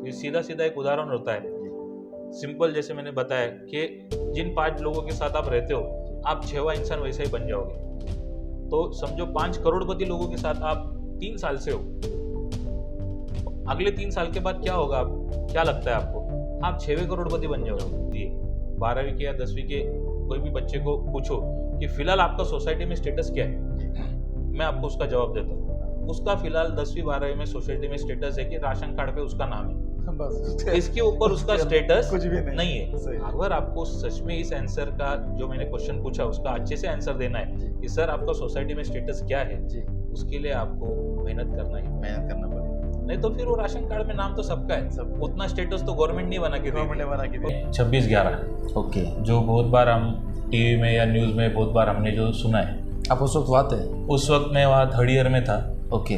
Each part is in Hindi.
ये सीधा सीधा एक उदाहरण होता है, सिंपल, जैसे मैंने बताया कि जिन 5 लोगों के साथ आप रहते हो, आप 6वां इंसान वैसा ही बन जाओगे। तो समझो 5 करोड़पति लोगों के साथ आप 3 साल से हो, अगले 3 साल के बाद क्या होगा, क्या लगता है आपको? आप 6वें करोड़पति बन जाओगे। 12वीं के या 10वीं के कोई भी बच्चे को पूछो कि फिलहाल आपका सोसाइटी में स्टेटस क्या है, मैं आपको उसका जवाब देता हूँ। उसका फिलहाल 10वीं 12वीं में सोसाइटी में स्टेटस है कि राशन कार्ड पे उसका नाम है, बस इसके ऊपर उसका स्टेटस कुछ भी नहीं है। अगर आपको सच में इस आंसर का, जो मैंने क्वेश्चन पूछा, उसका अच्छे से आंसर देना है कि सर आपका सोसाइटी में स्टेटस क्या है, उसके लिए आपको मेहनत करना पड़ेगा। नहीं तो फिर वो राशन कार्ड में नाम तो सबका है, उतना स्टेटस तो गवर्नमेंट नहीं बना के दी। 26/11 ओके, जो बहुत बार हम टीवी में या न्यूज़ में बहुत बार हमने जो सुना है। आप उस वक्त वहाँ थे? उस वक्त मैं वहाँ 3rd ईयर में था। ओके,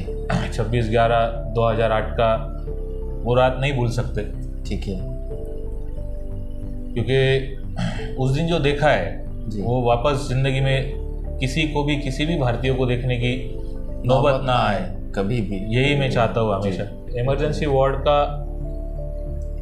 26/11/2008 का वो रात नहीं भूल सकते, ठीक है, क्योंकि उस दिन जो देखा है वो वापस जिंदगी में किसी को भी, किसी भी भारतीय को देखने की नौबत ना आए कभी भी। यही मैं चाहता हूँ हमेशा। इमरजेंसी वार्ड का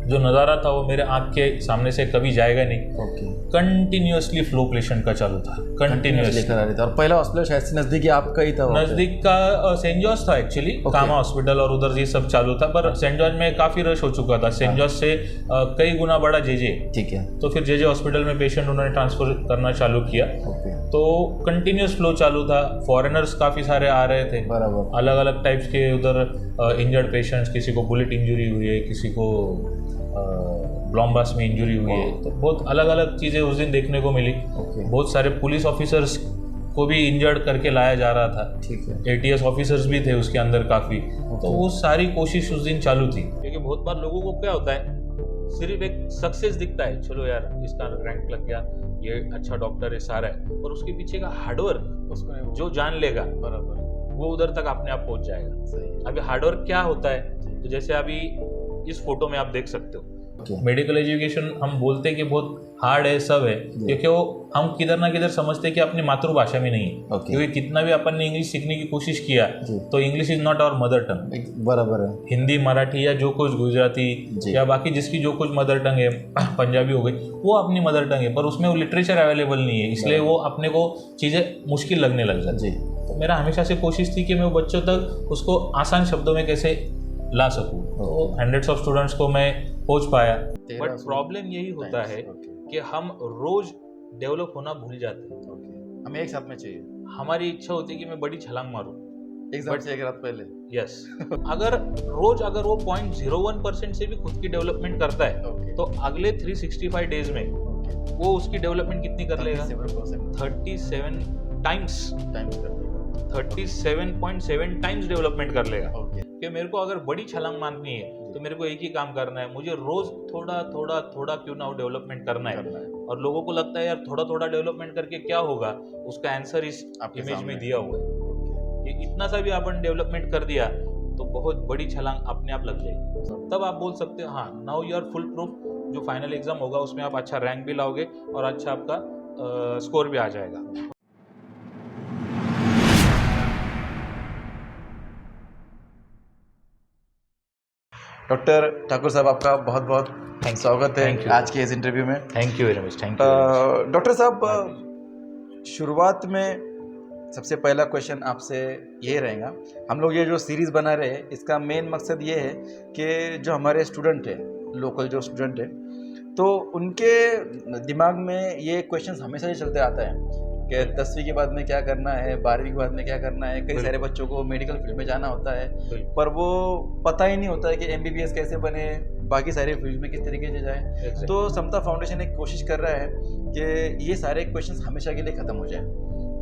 जो नज़ारा था वो मेरे आँख के सामने से कभी जाएगा नहीं। ओके, कंटिन्यूअसली फ्लो पेशेंट का चालू था, कंटिन्यूअसली करा रहे थे। और पहला हॉस्पिटल शायद से नज़दीकी आपका ही था? नज़दीक का सेंट जॉर्ज था एक्चुअली, कामा हॉस्पिटल, और उधर ये सब चालू था। पर सेंट जॉर्ज में काफ़ी रश हो चुका था, सेंट जॉर्ज से कई गुना बड़ा जेजे। ठीक है, तो फिर जेजे हॉस्पिटल में पेशेंट उन्होंने ट्रांसफ़र करना चालू किया। ओके, तो कंटिन्यूस फ्लो चालू था, फॉरेनर्स काफ़ी सारे आ रहे थे, बराबर, अलग अलग टाइप्स के। उधर इंजर्ड पेशेंट्स, किसी को बुलेट इंजरी हुई है, किसी को ब्लॉम्बास में इंजरी हुई है, तो बहुत अलग अलग चीज़ें उस दिन देखने को मिली। बहुत सारे पुलिस ऑफिसर्स को भी इंजर्ड करके लाया जा रहा था। ठीक है, ATS ऑफिसर्स भी थे उसके अंदर काफ़ी। तो वो सारी कोशिश उस दिन चालू थी, क्योंकि बहुत बार लोगों को क्या होता है, सिर्फ एक सक्सेस दिखता है, चलो यार इसका रैंक लग गया, ये अच्छा डॉक्टर है, सारा है, और उसके पीछे का हार्डवर्क उसको जो जान लेगा बराबर, वो उधर तक अपने आप पहुंच जाएगा। अभी हार्डवर्क क्या होता है, तो जैसे अभी इस फोटो में आप देख सकते हो, मेडिकल एजुकेशन हम बोलते हैं कि बहुत हार्ड है, सब है, क्योंकि वो हम किधर ना किधर समझते हैं कि अपनी मातृभाषा में नहीं है। क्योंकि कितना भी अपन ने इंग्लिश सीखने की कोशिश किया तो English is not our mother tongue. बराबर है। हिंदी, मराठी या जो कुछ गुजराती या बाकी जिसकी जो कुछ मदर टंग है, पंजाबी हो गई, वो अपनी मदर टंग है, पर उसमें वो लिटरेचर अवेलेबल नहीं है, इसलिए वो अपने को चीज़ें मुश्किल लगने लग जाती है। तो मेरा हमेशा से कोशिश थी कि मैं वो बच्चों तक उसको आसान शब्दों में कैसे ला सकूं। तो हंड्रेड्स ऑफ स्टूडेंट्स को मैं पहुंच पाया। बट प्रॉब्लम यही होता है कि हम रोज डेवलप होना भूल जाते हैं। हमें एक साथ में चाहिए, हमारी इच्छा होती है कि मैं बड़ी छलांग मारूं एक साथ से एक रात पहले। यस अगर वो 0.01% से भी खुद की डेवलपमेंट करता है तो अगले 365 डेज में वो उसकी डेवलपमेंट कितनी कर लेगा? 37 टाइम्स 37.7 टाइम्स डेवलपमेंट कर लेगा। कि मेरे को अगर बड़ी छलांग मारनी है तो मेरे को एक ही काम करना है, मुझे रोज थोड़ा थोड़ा थोड़ा क्यों ना डेवलपमेंट करना है। और लोगों को लगता है यार थोड़ा थोड़ा डेवलपमेंट करके क्या होगा, उसका आंसर इस इमेज में दिया हुआ है कि इतना सा भी अपन डेवलपमेंट कर दिया तो बहुत बड़ी छलांग अपने आप लग जाएगी। तब आप बोल सकते हो हाँ now you are full proof, जो फाइनल एग्जाम होगा उसमें आप अच्छा रैंक भी लाओगे और अच्छा आपका स्कोर भी आ जाएगा। डॉक्टर ठाकुर साहब, आपका बहुत बहुत स्वागत है आज के इस इंटरव्यू में। Thank you very much. Thank you doctor साहब, शुरुआत में सबसे पहला क्वेश्चन आपसे ये रहेगा, हम लोग ये जो सीरीज़ बना रहे हैं इसका मेन मकसद ये है कि जो हमारे स्टूडेंट हैं, लोकल जो स्टूडेंट हैं, तो उनके दिमाग में ये क्वेश्चन हमेशा ही चलते आता है कि 10वीं के बाद में क्या करना है, 12वीं के बाद में क्या करना है। कई सारे बच्चों को मेडिकल फील्ड में जाना होता है पर वो पता ही नहीं होता है कि MBBS कैसे बने, बाकी सारे फील्ड में किस तरीके से जाए। तो समता फाउंडेशन एक कोशिश कर रहा है कि ये सारे क्वेश्चन हमेशा के लिए ख़त्म हो जाए।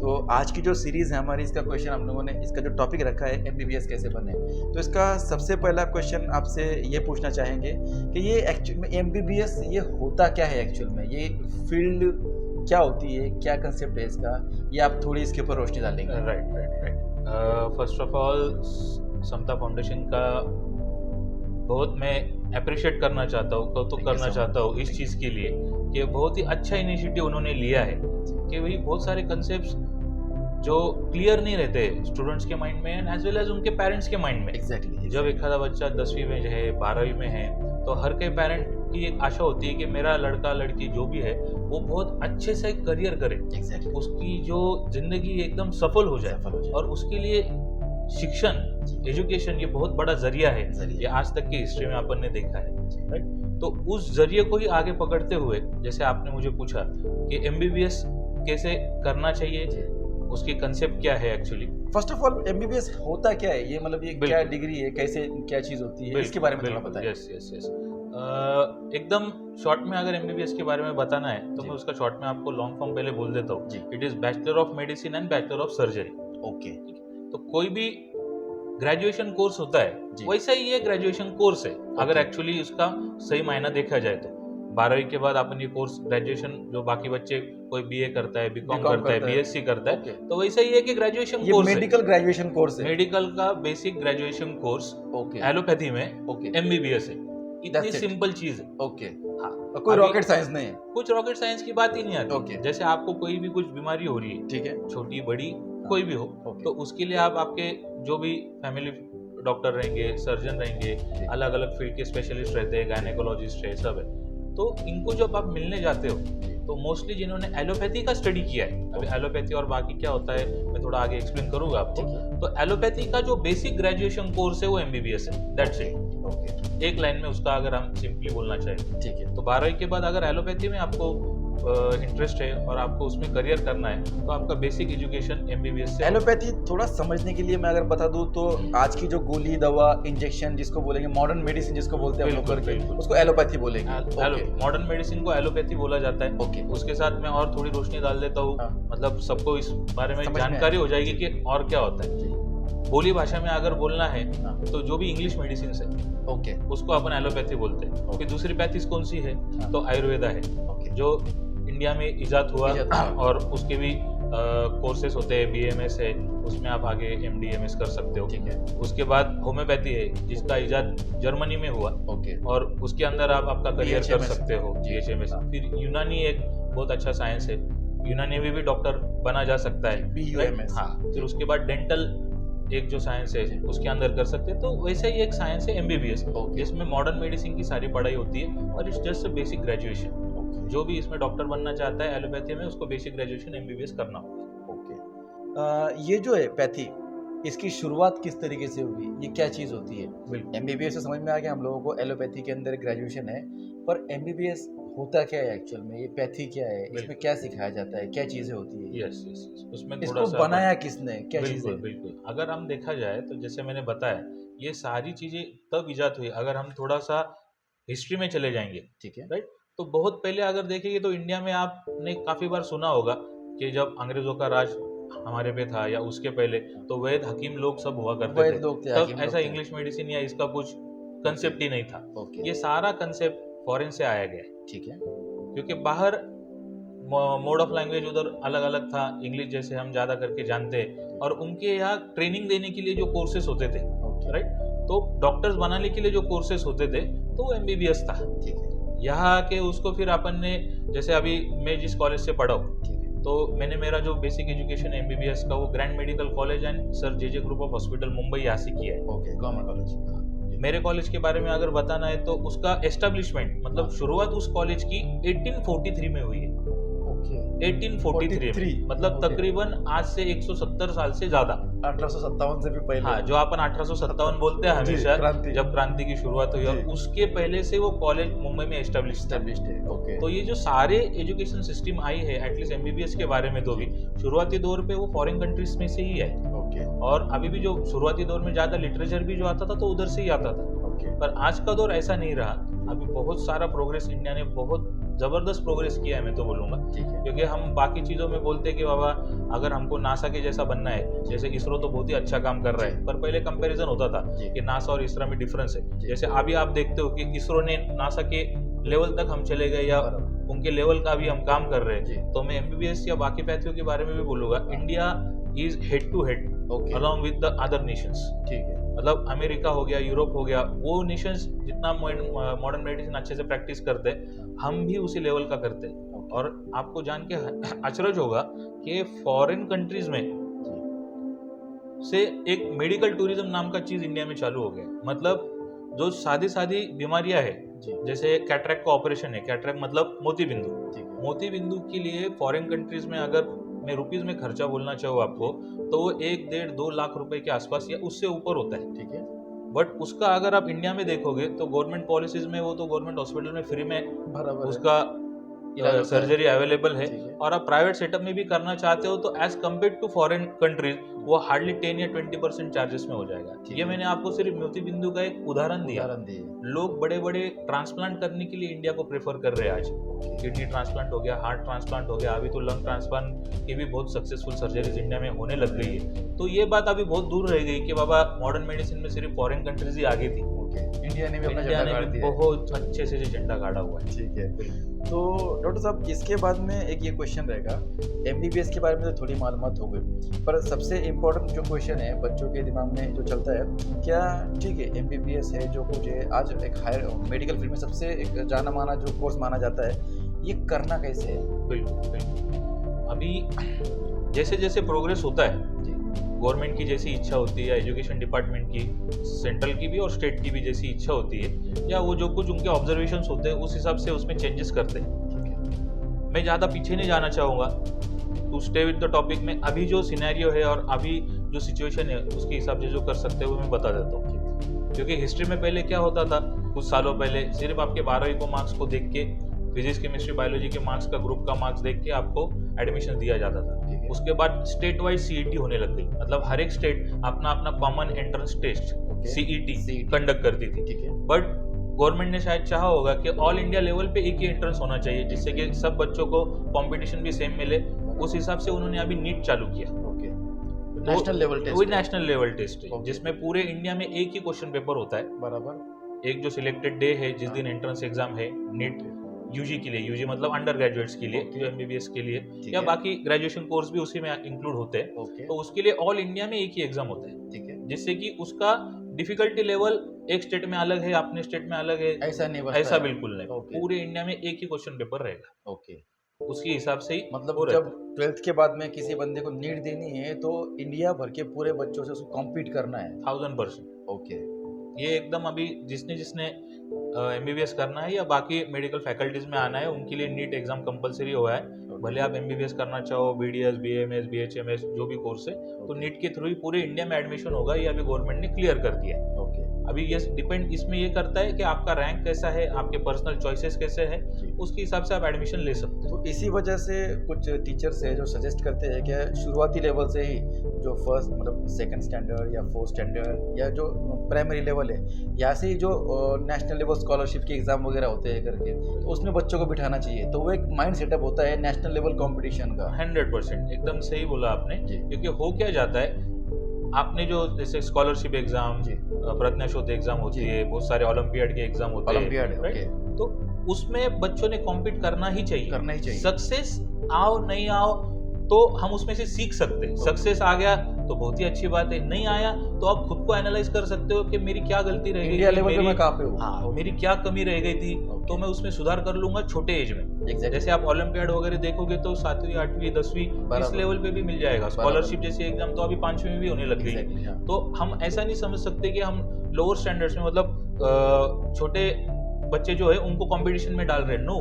तो आज की जो सीरीज़ है हमारी, इसका क्वेश्चन हम लोगों ने, इसका जो टॉपिक रखा है MBBS कैसे बने, तो इसका सबसे पहला क्वेश्चन आपसे ये पूछना चाहेंगे कि ये एक्चुअल में MBBS ये होता क्या है, एक्चुअल में ये फील्ड क्या होती है, क्या कंसेप्ट है इसका, ये आप थोड़ी इसके ऊपर रोशनी डालेंगे। Right. First of all Samta foundation का बहुत मैं अप्रिशिएट करना चाहता हूँ, कौतुक करना चाहता हूँ इस चीज़ के लिए कि बहुत ही अच्छा इनिशिएटिव उन्होंने लिया है कि भाई बहुत सारे कंसेप्ट्स जो क्लियर नहीं रहते स्टूडेंट्स के माइंड में एंड एज वेल एज उनके पेरेंट्स के माइंड में। एग्जैक्टली जब एक आधा बच्चा 10वीं में है 12वीं में है तो हर कोई पेरेंट की एक आशा होती है कि मेरा लड़का लड़की जो भी है वो बहुत अच्छे से करियर करे, एग्जैक्टली उसकी जो जिंदगी एकदम सफल हो जाए और उसके लिए शिक्षण एजुकेशन ये बहुत बड़ा जरिया है। जरिया। ये आज तक की हिस्ट्री में अपन ने देखा है, राइट। तो उस जरिए को ही आगे पकड़ते हुए जैसे आपने मुझे पूछा कि एमबीबीएस कैसे करना चाहिए, उसकी कंसेप्ट क्या है actually. First of all MBBS होता क्या है, ये मतलब ये क्या बिल्कुल। डिग्री है, कैसे क्या चीज होती है, इसके बारे में थोड़ा बताएं। Yes yes yes. एकदम शॉर्ट में अगर एमबीबीएस के बारे में बताना है तो जी। मैं उसका शॉर्ट में आपको लॉन्ग फॉर्म पहले बोल देता जी। हूँ। It is bachelor of medicine and bachelor of surgery. Okay. तो कोई भी ग्रेजुएशन कोर्स होता है जी। वैसा ही ये ग्रेजुएशन कोर्स है अगर Okay. एक्चुअली उसका सही मायना देखा जाए तो। 12वीं के बाद अपन ये कोर्स ग्रेजुएशन जो बाकी बच्चे कोई बीए करता है, बीकॉम B.Com करता है, करता है। बीएससी करता है, ओके। तो वैसा ही है कि ग्रेजुएशन ये कोर्स है। मेडिकल ग्रेजुएशन कोर्स है। मेडिकल का basic graduation course okay. Allopathy में ओके। एमबीबीएस है। इतनी That's it. सिंपल चीज है। ओके। हाँ, और कोई अभी रॉकेट साइंस नहीं है। कुछ रॉकेट साइंस की बात ही नहीं आती। Okay. जैसे आपको कोई भी कुछ बीमारी हो रही है, ठीक है। छोटी बड़ी कोई भी हो, Okay. तो उसके लिए आप आपके जो भी फैमिली डॉक्टर रहेंगे, सर्जन रहेंगे, अलग अलग फील्ड के स्पेशलिस्ट रहते हैं, गायनेकोलॉजिस्ट है, सब है। तो इनको जब आप मिलने जाते हो तो मोस्टली जिन्होंने एलोपैथी का स्टडी किया है, अभी एलोपैथी और बाकी क्या होता है मैं थोड़ा आगे एक्सप्लेन करूंगा आपको। तो एलोपैथी का जो बेसिक ग्रेजुएशन कोर्स है वो एमबीबीएस है, दैट्स इट। ओके। एक लाइन में उसका अगर हम सिंपली बोलना चाहें, ठीक है। तो 12वीं के बाद अगर एलोपैथी में आपको इंटरेस्ट है और आपको उसमें करियर करना है तो आपका बेसिक एजुकेशन एमबीबीएस से। एलोपैथी थोड़ा समझने के लिए मैं अगर बता दूं तो आज की जो गोली दवा इंजेक्शन जिसको बोलेंगे मॉडर्न मेडिसिन जिसको बोलते हैं हम लोग बिल्कुल, करके, बिल्कुल। उसको एलोपैथी बोलेंगे। मॉडर्न मेडिसिन को एलोपैथी बोला जाता है। ओके। उसके साथ मैं और थोड़ी रोशनी डाल देता हूँ, हाँ। मतलब सबको इस बारे में समझ में जानकारी आए। हो जाएगी कि और क्या होता है। बोली भाषा में अगर बोलना है हाँ। तो जो भी इंग्लिश मेडिसिन है ओके। उसको अपन एलोपैथी बोलते हैं। फिर दूसरी पैथीज कौन सी है हाँ। तो आयुर्वेदा है, ओके। जो इंडिया में इजाद हुआ इजाद हुआ। और उसके भी कोर्सेस होते हैं, बीएमएस है, उसमें आप आगे एमडीएमएस कर सकते हो। ठीक है। उसके बाद होम्योपैथी है जिसका इजाद जर्मनी में हुआ ओके। और उसके अंदर आप आपका करियर कर BHMS सकते हो, बीएचएमएस। हाँ। फिर यूनानी एक बहुत अच्छा साइंस है, यूनानी में भी डॉक्टर बना जा सकता है, BUMS। हाँ। फिर उसके बाद डेंटल एक जो साइंस है जी। उसके अंदर कर सकते हैं। तो वैसे ही एक साइंस है एमबीबीएस, ओके। जिसमें मॉडर्न मेडिसिन की सारी पढ़ाई होती है और it's just basic graduation. Okay. जो भी इसमें डॉक्टर बनना चाहता है एलोपैथी में उसको बेसिक ग्रेजुएशन एमबीबीएस करना होगा। ओके। ये जो है पैथी, इसकी शुरुआत किस तरीके से हुई, ये क्या चीज़ होती है? बिल्कुल। एमबीबीएस से समझ में आ गया हम लोगों को, एलोपैथी के अंदर ग्रेजुएशन है, पर एमबीबीएस होता क्या है एक्चुअल में, ये पैथी क्या है, इसमें बिल्कुल। क्या सिखाया जाता है, क्या चीज़ें होती है? यस यस, उसमें थोड़ा इसको सा बनाया किसने, क्या चीज़ें? बिल्कुल बिल्कुल। अगर हम देखा जाए तो जैसे मैंने बताया ये सारी चीजें तब इजाद हुई, अगर हम थोड़ा सा हिस्ट्री में चले जाएंगे, ठीक है। राइट। तो बहुत पहले अगर देखेंगे तो इंडिया में आपने काफी बार सुना होगा कि जब अंग्रेजों का राज हमारे पे था या उसके पहले, तो वैद हकीम लोग सब हुआ करते वैद थे। लोग थे, तब हकीम लोग ऐसा थे। इंग्लिश मेडिसिन या इसका कुछ कंसेप्ट ही नहीं था। ओके। ये सारा कंसेप्ट फॉरेन से आया गया है, ठीक है। क्योंकि बाहर मोड ऑफ लैंग्वेज उधर अलग अलग था, इंग्लिश जैसे हम ज़्यादा करके जानते हैं, और उनके यहाँ ट्रेनिंग देने के लिए जो कोर्सेस होते थे, ओके। राइट, तो डॉक्टर्स बनाने के लिए जो कोर्सेस होते थे तो एमबीबीएस था। ठीक है। यहाँ आके उसको फिर अपन ने, जैसे अभी मैं जिस कॉलेज से पढ़ा हूँ, ठीक है। तो मैंने मेरा जो बेसिक एजुकेशन एमबीबीएस का वो grand medical college and sir J group of hospital Mumbai यहाँ से किया है। Okay, government college. मेरे कॉलेज के बारे में अगर बताना है तो उसका एस्टेब्लिशमेंट मतलब शुरुआत उस कॉलेज की 1843 में हुई है। ओके। 1843 में, मतलब ओके। तकरीबन आज से 170 साल से ज्यादा। 1857 से भी पहले। हाँ, जो अपन 1857 बोलते हैं जी, हमेशा, क्रांति। जब क्रांति की शुरुआत हुई, और जी। उसके पहले से वो कॉलेज मुंबई में एस्टेब्लिश था। एस्टेब्लिश्ड है। ओके। तो ये जो सारे एजुकेशन सिस्टम आई है, एटलीस्ट एमबीबीएस के बारे में, तो भी शुरुआती दौर पे वो फॉरेन कंट्रीज में से ही है। ओके। और अभी भी जो शुरुआती दौर में ज्यादा लिटरेचर भी जो आता था तो उधर से ही आता था। ओके। पर आज का दौर ऐसा नहीं रहा। अभी बहुत सारा प्रोग्रेस इंडिया ने बहुत जबरदस्त प्रोग्रेस किया है, मैं तो बोलूंगा। ठीक है। क्योंकि हम बाकी चीजों में बोलते हैं कि बाबा अगर हमको नासा के जैसा बनना है, जैसे इसरो तो बहुत ही अच्छा काम कर रहा है, पर पहले कंपैरिजन होता था जी। कि नासा और इसरो में डिफरेंस है। जी। जैसे अभी आप देखते हो कि इसरो ने नासा के लेवल तक हम चले गए या बराबर। उनके लेवल का भी हम काम कर रहे जी। हैं। तो मैं एमबीबीएस या बाकी पैथियों के बारे में भी बोलूंगा, India is head to head okay. Along with the other nations. ठीक है। मतलब अमेरिका हो गया, यूरोप हो गया, वो नेशंस जितना मॉडर्न मेडिसिन अच्छे से प्रैक्टिस करते हैं, हम भी उसी लेवल का करते हैं। और आपको जान के अचरज होगा कि फॉरेन कंट्रीज में से एक मेडिकल टूरिज्म नाम का चीज इंडिया में चालू हो गया। मतलब जो सादी बीमारियां है, जी जैसे कैटरेक्ट का ऑपरेशन है, कैटरेक्ट मतलब मोती बिंदु, ठीक है मोती बिंदु के लिए फॉरेन कंट्रीज में अगर मैं रुपीज में खर्चा बोलना चाहूँ आपको, तो वो 1-1.5-2 लाख रुपए के आसपास या उससे ऊपर होता है। ठीक है बट उसका अगर आप इंडिया में देखोगे तो गवर्नमेंट पॉलिसीज में वो तो गवर्नमेंट हॉस्पिटल में फ्री में बराबर है। उसका इलाज होता है। सर्जरी अवेलेबल है। ठीक है और आप प्राइवेट सेटअप में भी करना चाहते हो तो as compare to foreign countries वो हार्डली 10 या 20% चार्जेस में हो जाएगा। ठीक ये है। मैंने आपको सिर्फ मोती बिंदु का एक उदाहरण दिया। उदाहरण दिए लोग बड़े बड़े ट्रांसप्लांट करने के लिए इंडिया को प्रेफर कर रहे हैं आज। किडनी ट्रांसप्लांट हो गया, हार्ट ट्रांसप्लांट हो गया, अभी तो लंग ट्रांसप्लांट की भी बहुत सक्सेसफुल सर्जरीज इंडिया में होने लग गई है। तो ये बात अभी बहुत दूर रह गई कि बाबा मॉडर्न मेडिसिन में सिर्फ फॉरेन कंट्रीज ही आगे थी। ओके इंडिया ने भी अपना इंडिया झंडा गाड़ ने भी दिया है। बहुत अच्छे से झंडा गाड़ा हुआ है। ठीक है तो डॉक्टर साहब इसके बाद में एक ये क्वेश्चन रहेगा, एमबीबीएस के बारे में तो थोड़ी मालूमात हो गई, पर सबसे इम्पोर्टेंट जो क्वेश्चन है बच्चों के दिमाग में जो चलता है, क्या ठीक है एमबीबीएस है जो कुछ है आज एक हायर मेडिकल फील्ड में सबसे एक जाना माना जो कोर्स माना जाता है, ये करना कैसे है? बिल्कुल बिल्कुल। अभी जैसे जैसे प्रोग्रेस होता है, जी गवर्नमेंट की जैसी इच्छा होती है, एजुकेशन डिपार्टमेंट की, सेंट्रल की भी और स्टेट की भी जैसी इच्छा होती है, या वो जो कुछ उनके ऑब्जर्वेशंस होते हैं उस हिसाब से उसमें चेंजेस करते हैं। ठीक है मैं ज़्यादा पीछे नहीं जाना चाहूँगा, to stay with the topic में अभी जो सिनेरियो है और अभी जो सिचुएशन है उसके हिसाब से जो कर सकते हैं वो मैं बता देता हूँ। क्योंकि हिस्ट्री में पहले क्या होता था, कुछ सालों पहले सिर्फ आपके 12वीं को मार्क्स को देख के, फिजिक्स केमिस्ट्री बायोलॉजी के मार्क्स का ग्रुप का मार्क्स देख के आपको एडमिशन दिया जाता था। ठीक है उसके बाद स्टेट वाइज सीईटी होने लग गई, मतलब हर एक स्टेट अपना अपना common entrance test okay CET CET conduct करती थी। ठीक है बट गवर्नमेंट ने शायद चाहा होगा कि ऑल इंडिया लेवल पे एक ही एंट्रेंस होना चाहिए, जिससे कि सब बच्चों को कंपटीशन भी सेम मिले। उस हिसाब से उन्होंने अभी नीट चालू किया। ओके नेशनल लेवल टेस्ट वही नेशनल लेवल टेस्ट है, Okay. जिसमें पूरे इंडिया में एक ही क्वेश्चन पेपर होता है। बराबर एक जो सिलेक्टेड डे है जिस दिन एंट्रेंस एग्जाम है नीट यूजी के लिए, यूजी मतलब अंडर ग्रेजुएट्स के लिए, Okay. जो एमबीबीएस के लिए ठीक या है। बाकी ग्रेजुएशन कोर्स भी उसी में इंक्लूड होते हैं। ओके तो उसके लिए ऑल इंडिया में एक ही एग्जाम होता है, ठीक है जिससे कि उसका डिफिकल्टी लेवल एक स्टेट में अलग है, अपने स्टेट में अलग है, ऐसा नहीं बचता ऐसा है। बिल्कुल नहीं। Okay. पूरे इंडिया में एक ही क्वेश्चन पेपर रहेगा, ओके उसके हिसाब से ही मतलब वो जब रहता है। 12th के बाद में किसी बंदे को नीट देनी है तो इंडिया भर के पूरे बच्चों से उसको कॉम्पीट करना है। 1000%। ओके ये एकदम अभी जिसने जिसने एमबीबीएस करना है या बाकी मेडिकल फैकल्टीज में आना है उनके लिए नीट एग्जाम कंपलसरी हुआ है। भले आप एमबीबीएस करना चाहो, बीडीएस, बीएमएस, बीएचएमएस जो भी कोर्स है, तो नीट के थ्रू ही पूरे इंडिया में एडमिशन होगा। ये अभी गवर्नमेंट ने क्लियर कर दिया है। ओके अभी ये डिपेंड इसमें ये करता है कि आपका रैंक कैसा है, आपके पर्सनल चॉइसेस कैसे हैं, जी। उसके हिसाब से आप एडमिशन ले सकते हो। तो इसी वजह से कुछ टीचर्स है जो सजेस्ट करते हैं कि शुरुआती लेवल से ही जो फर्स्ट मतलब सेकंड स्टैंडर्ड या फोर्थ स्टैंडर्ड या जो प्राइमरी लेवल है यहाँ से ही जो नेशनल लेवल स्कॉलरशिप के एग्जाम वगैरह होते हैं करके, तो उसमें बच्चों को बिठाना चाहिए। तो वो एक माइंड सेटअप होता है नेशनल लेवल कंपटीशन का। 100% एकदम सही बोला आपने। जी। क्योंकि हो क्या जाता है, आपने जो जैसे स्कॉलरशिप एग्जाम, जी प्रज्ञाशोध एग्जाम होती जी। है, बहुत सारे ओलंपियाड के एग्जाम होते हैं, ओलंपियाड right? ओके तो उसमें बच्चों ने कॉम्पीट करना ही चाहिए। करना ही चाहिए। सक्सेस आओ नहीं आओ तो हम उसमें से सीख सकते हैं। सक्सेस आ गया तो बहुत ही अच्छी बात है, नहीं आया तो आप खुद को एनालाइज कर सकते हो कि मेरी क्या गलती रह गई इंडिया थी, लेवल पे मेरी मैं कहाँ पे हूँ। हाँ मेरी क्या कमी रह गई थी, तो मैं उसमें सुधार कर लूंगा छोटे एज में। Exactly. जैसे आप ओलंपियाड वगैरह देखोगे तो 7वीं 8वीं 10वीं इस बराबर। लेवल पे भी मिल जाएगा। स्कॉलरशिप जैसी एग्जाम तो अभी 5वीं में भी होने लग गई है। Exactly, हाँ। तो हम ऐसा नहीं समझ सकते कि हम लोअर स्टैंडर्ड्स में मतलब छोटे बच्चे जो है उनको कंपटीशन में डाल रहे हैं। नो,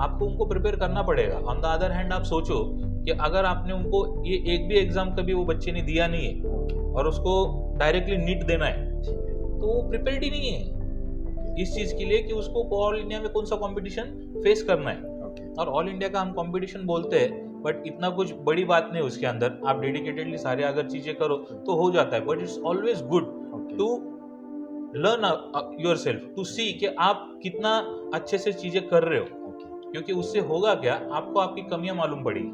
आपको उनको प्रिपेयर करना पड़ेगा। ऑन द अदर हैंड आप सोचो कि अगर आपने उनको ये एक भी एग्जाम कभी वो बच्चे ने दिया नहीं है और उसको डायरेक्टली नीट देना है तो वो प्रिपेयर्ड ही नहीं है इस चीज के लिए कि उसको ऑल इंडिया में कौन सा कंपटीशन फेस करना है। और ऑल इंडिया का हम कंपटीशन बोलते हैं बट इतना कुछ बड़ी बात नहीं उसके अंदर। आप डेडिकेटेडली सारे अगर चीजें करो तो हो जाता है। But it's always good to learn yourself, to see कि आप कितना अच्छे से चीजें कर रहे हो, क्योंकि उससे होगा क्या, आपको आपकी कमियां मालूम पड़ेगी।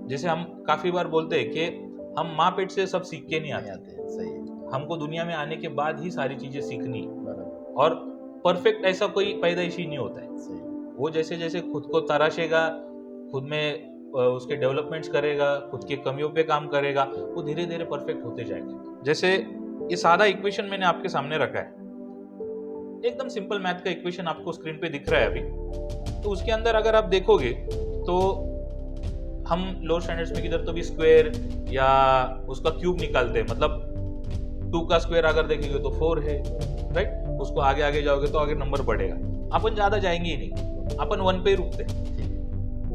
जैसे हम काफी बार बोलते हैं कि हम माँ पेट से सब सीख के नहीं आते, सही है। हमको दुनिया में आने के बाद ही सारी चीजें सीखनी। बराबर। और परफेक्ट ऐसा कोई पैदाइशी नहीं होता है। सही। वो जैसे जैसे खुद को तराशेगा, खुद में उसके डेवलपमेंट्स करेगा, खुद की कमियों पे काम करेगा, वो धीरे धीरे परफेक्ट होते जाएगा। जैसे ये सादा इक्वेशन मैंने आपके सामने रखा है, एकदम सिंपल मैथ का इक्वेशन आपको स्क्रीन पे दिख रहा है अभी। तो उसके अंदर अगर आप देखोगे तो हम लोअर स्टैंडर्ड्स में किधर तो भी स्क्वायर या उसका क्यूब निकालते हैं, मतलब 2 का स्क्वायर अगर देखेंगे तो 4 है, राइट। उसको आगे आगे जाओगे तो आगे नंबर बढ़ेगा। अपन ज़्यादा जाएंगे ही नहीं, अपन 1 पे ही रुकते हैं।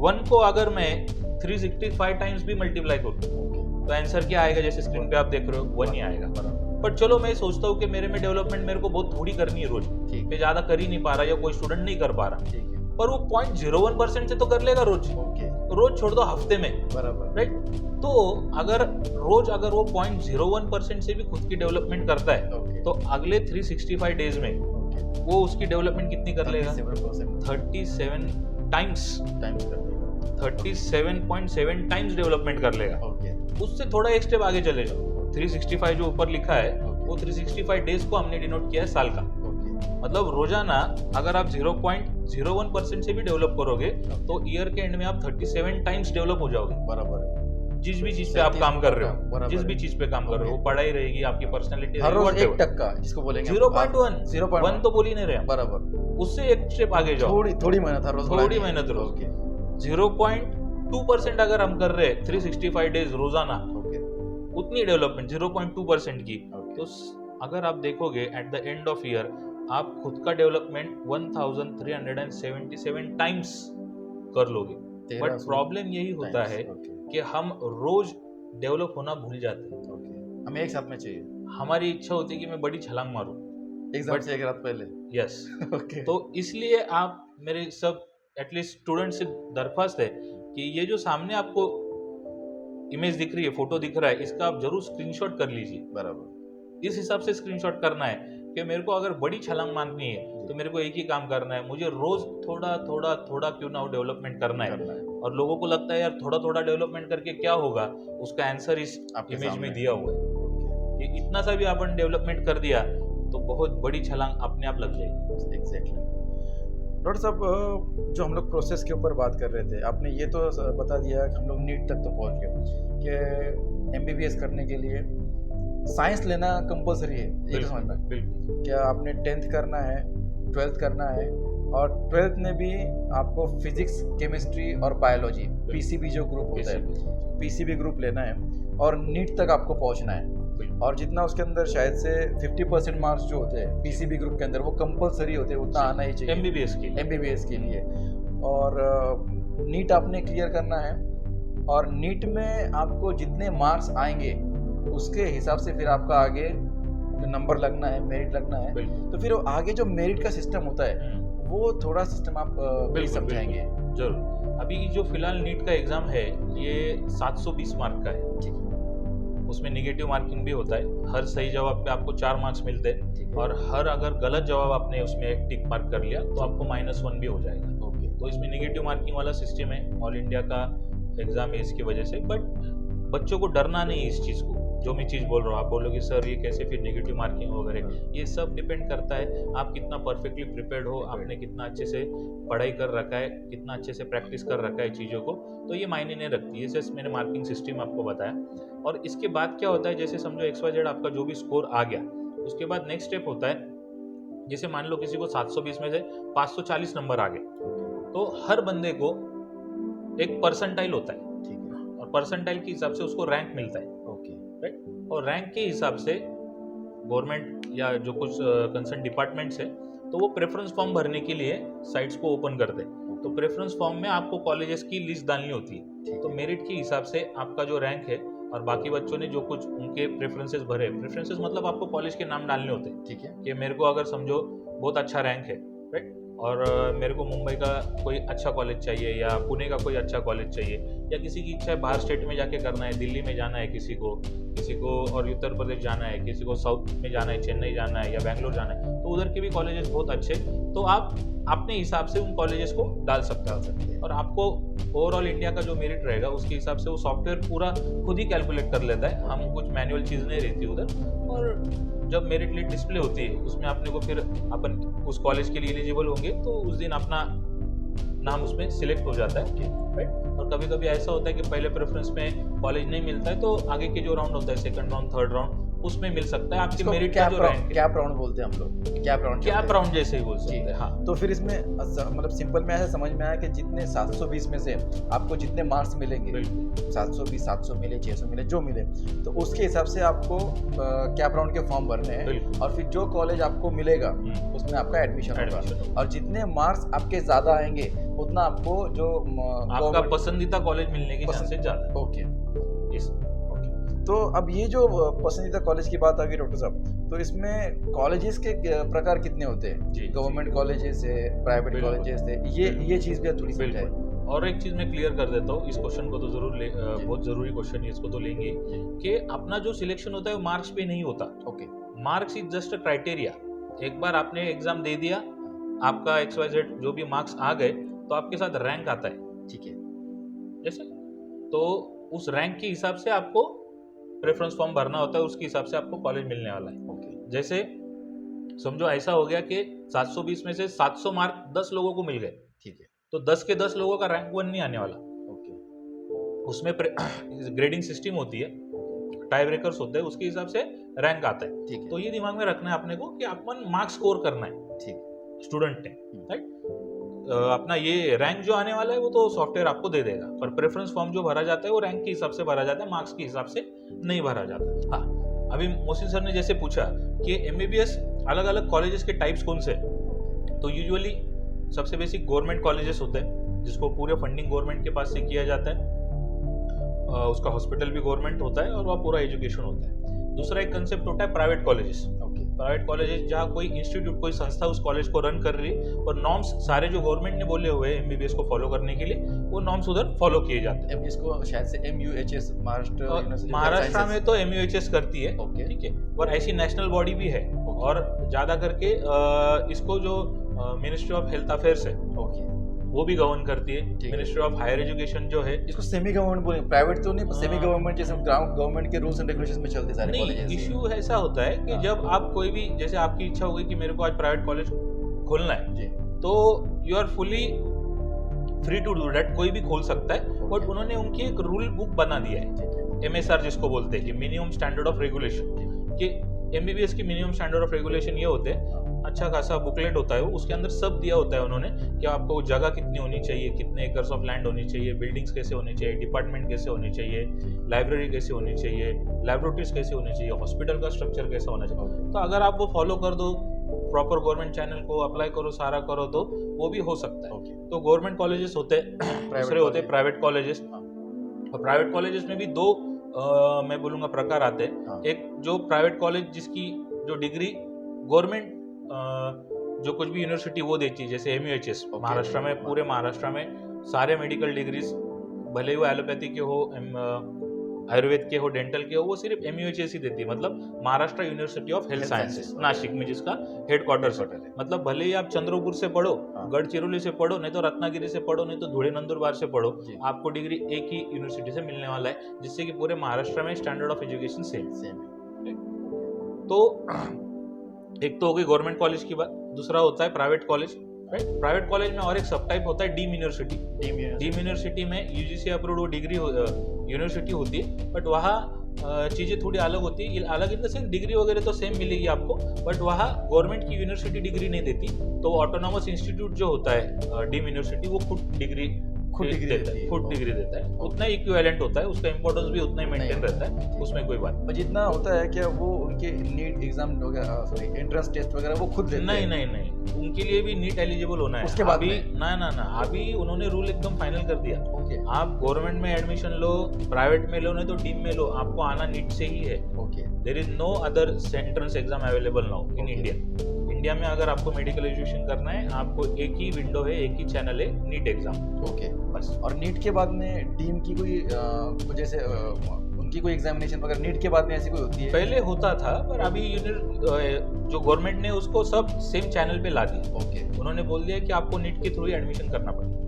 1 को अगर मैं 365 टाइम्स भी मल्टीप्लाई करूँ तो आंसर क्या आएगा? जैसे स्क्रीन पे आप देख रहे हो 1 ही आएगा। पर चलो मैं सोचता हूँ कि मेरे में डेवलपमेंट मेरे को बहुत थोड़ी करनी है रोज, मैं ज़्यादा कर ही नहीं पा रहा या कोई स्टूडेंट नहीं कर पा रहा, पर वो 0.01% से तो कर लेगा रोज। रोज छोड़ दो, हफ्ते में, बराबर, राइट। तो अगर वो 0.01% से भी खुद की डेवलपमेंट करता है तो अगले 365 डेज में वो उसकी डेवलपमेंट कितनी कर लेगा? 37 टाइम्स, 37.7 टाइम्स डेवलपमेंट कर लेगा। उससे थोड़ा एक स्टेप आगे चले जाओ, 365 जो ऊपर लिखा है वो 365 डेज को हमने डिनोट किया है साल का। मतलब रोजाना अगर आप 0.01% से भी डेवलप करोगे तो ईयर के एंड में आप 37 टाइम्स डेवलप हो जाओगे। बराबर, जिस भी चीज पे आप काम कर रहे हो, जिस भी चीज पे काम कर रहे हो, पढ़ाई रहेगी, आपकी पर्सनालिटी हर रोज रहेगी, 1% जिसको बोलेंगे 0.1 तो बोल ही नहीं रहे, बराबर, उससे एक स्टेप आगे जाओ। थोड़ी मेहनत हर रोज, थोड़ी मेहनत रोज। 0.2% अगर हम कर रहे हैं 365 डेज रोजाना, उतनी डेवलपमेंट 0.2% की, तो अगर आप देखोगे at the end of year आप खुद का डेवलपमेंट 1377 टाइम्स कर लोगे। बट प्रॉब्लम यही होता है कि हम रोज डेवलप होना भूल जाते हैं। हमें एक साथ में चाहिए, हमारी इच्छा होती है कि मैं बड़ी छलांग मारूं एग्जाम से एक रात पहले। यस तो इसलिए आप मेरे सब एटलीस्ट स्टूडेंट से दरख्वास्त है कि ये जो सामने आपको इमेज दिख रही है, फोटो दिख रहा है, इसका आप जरूर स्क्रीनशॉट कर लीजिए। बराबर, इस हिसाब से स्क्रीनशॉट करना है कि मेरे को अगर बड़ी छलांग मारनी है तो मेरे को एक ही काम करना है, मुझे रोज थोड़ा थोड़ा थोड़ा क्यों ना हो डेवलपमेंट करना है। और लोगों को लगता है यार थोड़ा थोड़ा डेवलपमेंट करके क्या होगा, उसका आंसर इस इमेज में दिया हुआ है कि इतना सा भी अपन डेवलपमेंट कर दिया तो बहुत बड़ी छलांग अपने आप लग जाएगी। एग्जैक्टली। डॉक्टर साहब, जो हम लोग प्रोसेस के ऊपर बात कर रहे थे, आपने ये तो बता दिया कि हम लोग नीट तक तो पहुंच गए कि MBBS करने के लिए साइंस लेना कंपलसरी है, ये तो समझना। बिल्कुल। क्या आपने 10th करना है, 12th करना है, और 12th में भी आपको फिजिक्स, केमिस्ट्री और बायोलॉजी, PCB जो ग्रुप होता है, PCB ग्रुप लेना है और नीट तक आपको पहुंचना है। और जितना उसके अंदर शायद से 50% मार्क्स जो होते हैं PCB ग्रुप के अंदर वो कंपलसरी होते हैं, उतना आना ही चाहिए MBBS के लिए। और नीट आपने क्लियर करना है, और नीट में आपको जितने मार्क्स आएंगे उसके हिसाब से फिर आपका आगे जो नंबर लगना है, मेरिट लगना है, तो फिर आगे जो मेरिट का सिस्टम होता है वो थोड़ा सिस्टम आप समझाएंगे जरूर। अभी जो फिलहाल नीट का एग्जाम है ये 720 मार्क का है, उसमें नेगेटिव मार्किंग भी होता है। हर सही जवाब पे आपको 4 मार्क्स मिलते हैं, और हर अगर गलत जवाब आपने उसमें टिक मार्क कर लिया तो आपको -1 भी हो जाएगा। तो इसमें नेगेटिव मार्किंग वाला सिस्टम है, ऑल इंडिया का एग्जाम है इसकी वजह से। बट बच्चों को डरना नहीं है इस चीज़ को, जो मैं चीज़ बोल रहा हूँ। आप बोलोगे सर ये कैसे फिर नेगेटिव मार्किंग वगैरह, ये सब डिपेंड करता है आप कितना परफेक्टली प्रिपेयर्ड हो, आपने कितना अच्छे से पढ़ाई कर रखा है, कितना अच्छे से प्रैक्टिस कर रखा है चीज़ों को, तो ये मायने नहीं रखती है। जैसे मैंने मार्किंग सिस्टम आपको बताया। और इसके बाद क्या होता है, जैसे समझो XYZ आपका जो भी स्कोर आ गया, उसके बाद नेक्स्ट स्टेप होता है, जैसे मान लो किसी को 720 में से 540 नंबर आ गए, तो हर बंदे को एक परसेंटाइल होता है, और परसेंटाइल के हिसाब से उसको रैंक मिलता है, राइट। और रैंक के हिसाब से गवर्नमेंट या जो कुछ कंसर्न डिपार्टमेंट्स है तो वो प्रेफरेंस फॉर्म भरने के लिए साइट्स को ओपन करते हैं। तो प्रेफरेंस फॉर्म में आपको कॉलेजेस की लिस्ट डालनी होती है, तो मेरिट के हिसाब से आपका जो रैंक है, और बाकी बच्चों ने जो कुछ उनके प्रेफरेंसेस भरे, प्रेफरेंसेस मतलब आपको कॉलेज के नाम डालने होते हैं, ठीक है, कि मेरे को अगर समझो बहुत अच्छा रैंक है, राइट, और मेरे को मुंबई का कोई अच्छा कॉलेज चाहिए या पुणे का कोई अच्छा कॉलेज चाहिए, या किसी की इच्छा है बाहर स्टेट में जाके करना है, दिल्ली में जाना है किसी को और उत्तर प्रदेश जाना है, किसी को साउथ में जाना है, चेन्नई जाना है या बैंगलोर जाना है, तो उधर के भी कॉलेजेस बहुत अच्छे, तो आप अपने हिसाब से उन कॉलेजेस को डाल सकते हैं। और आपको ओवरऑल इंडिया का जो मेरिट रहेगा उसके हिसाब से वो सॉफ्टवेयर पूरा खुद ही कैलकुलेट कर लेता है, हम कुछ मैनुअल चीज़ नहीं रहती उधर। और जब मेरिट लिस्ट डिस्प्ले होती है उसमें अपने को फिर अपन उस कॉलेज के लिए एलिजिबल होंगे तो उस दिन अपना नाम उसमें सिलेक्ट हो जाता है, राइट। और कभी कभी ऐसा होता है कि पहले प्रेफरेंस में कॉलेज नहीं मिलता है तो आगे के जो राउंड होता है, सेकंड राउंड, थर्ड राउंड, उसमें मिल सकता है। आपके इसको मेरिट का जो रैंक है, कैप राउंड बोलते हैं हम लोग, कैप राउंड जैसे ही बोल सकते हैं। हाँ, तो फिर इसमें मतलब सिंपल में ऐसा समझ में आया कि जितने 720 में से आपको जितने मार्क्स मिलेंगे, बिल्कुल 720, 700 मिले, 600 मिले, जो मिले, तो उसके हिसाब से आपको कैप राउंड के फॉर्म भरने हैं, बिल्कुल। और फिर जो कॉलेज आपको मिलेगा उसमें आपका एडमिशन होगा, और जितने मार्क्स आपके ज़्यादा आएंगे उतना आपको जो आपका पसंदीदा कॉलेज मिलने की चांसेस ज़्यादा है। ओके। इस तो अब ये जो पसंदीदा कॉलेज की बात आ गई डॉक्टर साहब, तो इसमें कॉलेजेस के प्रकार कितने होते हैं? जी, गवर्नमेंट कॉलेजेस है, प्राइवेट बिल्कुल। कॉलेजेस है, ये चीज़ भी आप थोड़ी समझाएं। बिल्कुल। और एक चीज मैं क्लियर कर देता हूँ, इस क्वेश्चन को तो जरूर बहुत जरूरी क्वेश्चन है, इसको तो लेंगे कि अपना जो सिलेक्शन होता है वो मार्क्स पे नहीं होता। Okay. Marks is just a criteria. एक बार आपने एग्जाम दे दिया, आपका XYZ जो भी मार्क्स आ गए, तो आपके साथ रैंक आता है, ठीक है। जैसे तो उस रैंक के हिसाब से आपको प्रेफरेंस फॉर्म भरना होता है, उसके हिसाब से आपको कॉलेज मिलने वाला है। ओके। जैसे समझो ऐसा हो गया कि 720 में से 700 मार्क 10 लोगों को मिल गए, ठीक है। तो 10 के 10 लोगों का रैंक 1 नहीं आने वाला। ओके। उसमें ग्रेडिंग सिस्टम होती है, टाई ब्रेकर्स होते हैं, उसके हिसाब से रैंक आता है। ठीक है। तो ये दिमाग में रखना है अपने को कि अपन मार्क्स स्कोर करना है ठीक स्टूडेंट ने, राइट। अपना ये रैंक जो आने वाला है वो तो सॉफ्टवेयर आपको दे देगा, पर प्रेफरेंस फॉर्म जो भरा जाता है वो रैंक के हिसाब से भरा जाता है, मार्क्स के हिसाब से नहीं भरा जाता। हाँ, अभी मोहसिन सर ने जैसे पूछा कि MBBS अलग अलग कॉलेजेस के टाइप्स कौन से हैं, तो यूजुअली सबसे बेसिक गवर्नमेंट कॉलेजेस होते हैं, जिसको पूरे फंडिंग गवर्नमेंट के पास से किया जाता है, उसका हॉस्पिटल भी गवर्नमेंट होता है और वह पूरा एजुकेशन होता है। दूसरा एक कंसेप्ट होता है private colleges. Okay. Private colleges जहाँ कोई इंस्टीट्यूट, कोई संस्था उस कॉलेज को रन कर रही है, और नॉर्म्स सारे जो गवर्नमेंट ने बोले हुए हैं MBBS को फॉलो करने के लिए, वो नॉर्म्स उधर फॉलो किए जाते हैं। इसको शायद से MUHS, महाराष्ट्र में तो MUHS करती है, ओके। ठीक है, और ऐसी नेशनल बॉडी भी है, और ज्यादा करके इसको जो मिनिस्ट्री ऑफ हेल्थ अफेयर्स है ओके, वो भी गवर्न करती है। ठीक है। मिनिस्ट्री ऑफ हायर एजुकेशन जो है, इसको सेमी गवर्नमेंट बोलेंगे, प्राइवेट तो नहीं, पर सेमी गवर्नमेंट जैसे गवर्नमेंट के रूल्स एंड रेगुलेशंस में चलते सारे नहीं, कॉलेजेस। इश्यू ऐसा होता है कि जब आप कोई भी, जैसे आपकी इच्छा हो गई कि मेरे को आज प्राइवेट कॉलेज खोलना है, जी। तो you are fully free to do that, कोई भी खोल सकता है, बट उन्होंने उनकी एक रूल बुक बना दिया है, MSR जिसको बोलते हैं, कि मिनिमम स्टैंडर्ड ऑफ रेगुलेशन, कि MBBS की मिनिमम स्टैंडर्ड ऑफ रेगुलेशन ये होते हैं, अच्छा खासा बुकलेट होता है वो, उसके अंदर सब दिया होता है उन्होंने कि आपको जगह कितनी होनी चाहिए, कितने एकर्स ऑफ लैंड होनी चाहिए, बिल्डिंग्स कैसे होनी चाहिए, डिपार्टमेंट कैसे होने चाहिए, लाइब्रेरी कैसे होनी चाहिए, लैबोरेटरीज कैसे होनी चाहिए, हॉस्पिटल का स्ट्रक्चर कैसा होना चाहिए। तो अगर आप वो फॉलो कर दो, प्रॉपर गवर्नमेंट चैनल को अप्लाई करो, सारा करो, तो वो भी हो सकता है। तो गवर्नमेंट कॉलेजेस होते हैं, दूसरे होते हैं प्राइवेट कॉलेजेस। और प्राइवेट कॉलेजेस में भी दो मैं बोलूँगा प्रकार आते हैं। एक जो प्राइवेट कॉलेज जिसकी जो डिग्री गवर्नमेंट जो कुछ भी यूनिवर्सिटी वो देती है, जैसे MUHS महाराष्ट्र में, पूरे महाराष्ट्र में सारे मेडिकल डिग्रीज, भले ही वो एलोपैथी के हो, आयुर्वेद के हो, डेंटल के हो, वो सिर्फ MUHS ही देती है, मतलब Maharashtra university of health sciences, Nashik में, जिसका हेडक्वार्टर्स है। मतलब भले ही आप चंद्रपुर से पढ़ो, गढ़चिरौली से पढ़ो, नहीं तो रत्नागिरी से पढ़ो, नहीं तो धुले नंदुरबार से पढ़ो, आपको डिग्री एक ही यूनिवर्सिटी से मिलने वाला है, जिससे कि पूरे महाराष्ट्र में स्टैंडर्ड ऑफ एजुकेशन सेम है। तो एक तो हो गई गवर्नमेंट कॉलेज की बात, दूसरा होता है private college, right. Private college में और एक सब टाइप होता है डीम यूनिवर्सिटी। डीम यूनिवर्सिटी में UGC अप्रूव्ड वो डिग्री यूनिवर्सिटी होती है, बट वहाँ चीज़ें थोड़ी अलग होती है, अलग इन द सेंस डिग्री वगैरह तो सेम मिलेगी आपको, बट वहाँ गवर्नमेंट की यूनिवर्सिटी डिग्री नहीं देती, तो ऑटोनॉमस इंस्टीट्यूट जो होता है डीम यूनिवर्सिटी, वो खुद डिग्री देता है, उतना ही इक्विवेलेंट होता है, उसका इंपॉर्टेंस भी उतना ही मेंटेन रहता है, उसमें कोई बात पर जितना होता है क्या वो उनके नीट एग्जाम वगैरह, सॉरी एंट्रेंस टेस्ट वगैरह वो खुद लेते हैं? नहीं, उनके लिए भी नीट एलिजिबल होना है उसके बाद अभी ना अभी उन्होंने रूल एकदम फाइनल कर दिया। आप गवर्नमेंट में एडमिशन लो, प्राइवेट में लो, नहीं तो डीम में लो, आपको आना नीट से ही है। There is no other entrance exam available now in India में। अगर आपको मेडिकल एजुकेशन करना है, आपको एक ही विंडो है, एक ही चैनल है, नीट एग्जाम, बस। और नीट के बाद में डीम की कोई जैसे उनकी कोई एग्जामिनेशन वगैरह नीट के बाद में ऐसी कोई होती है? पहले होता था, पर अभी जो गवर्नमेंट ने उसको सब सेम चैनल पे ला दिया। उन्होंने बोल दिया कि आपको नीट के थ्रू ही एडमिशन करना पड़ेगा।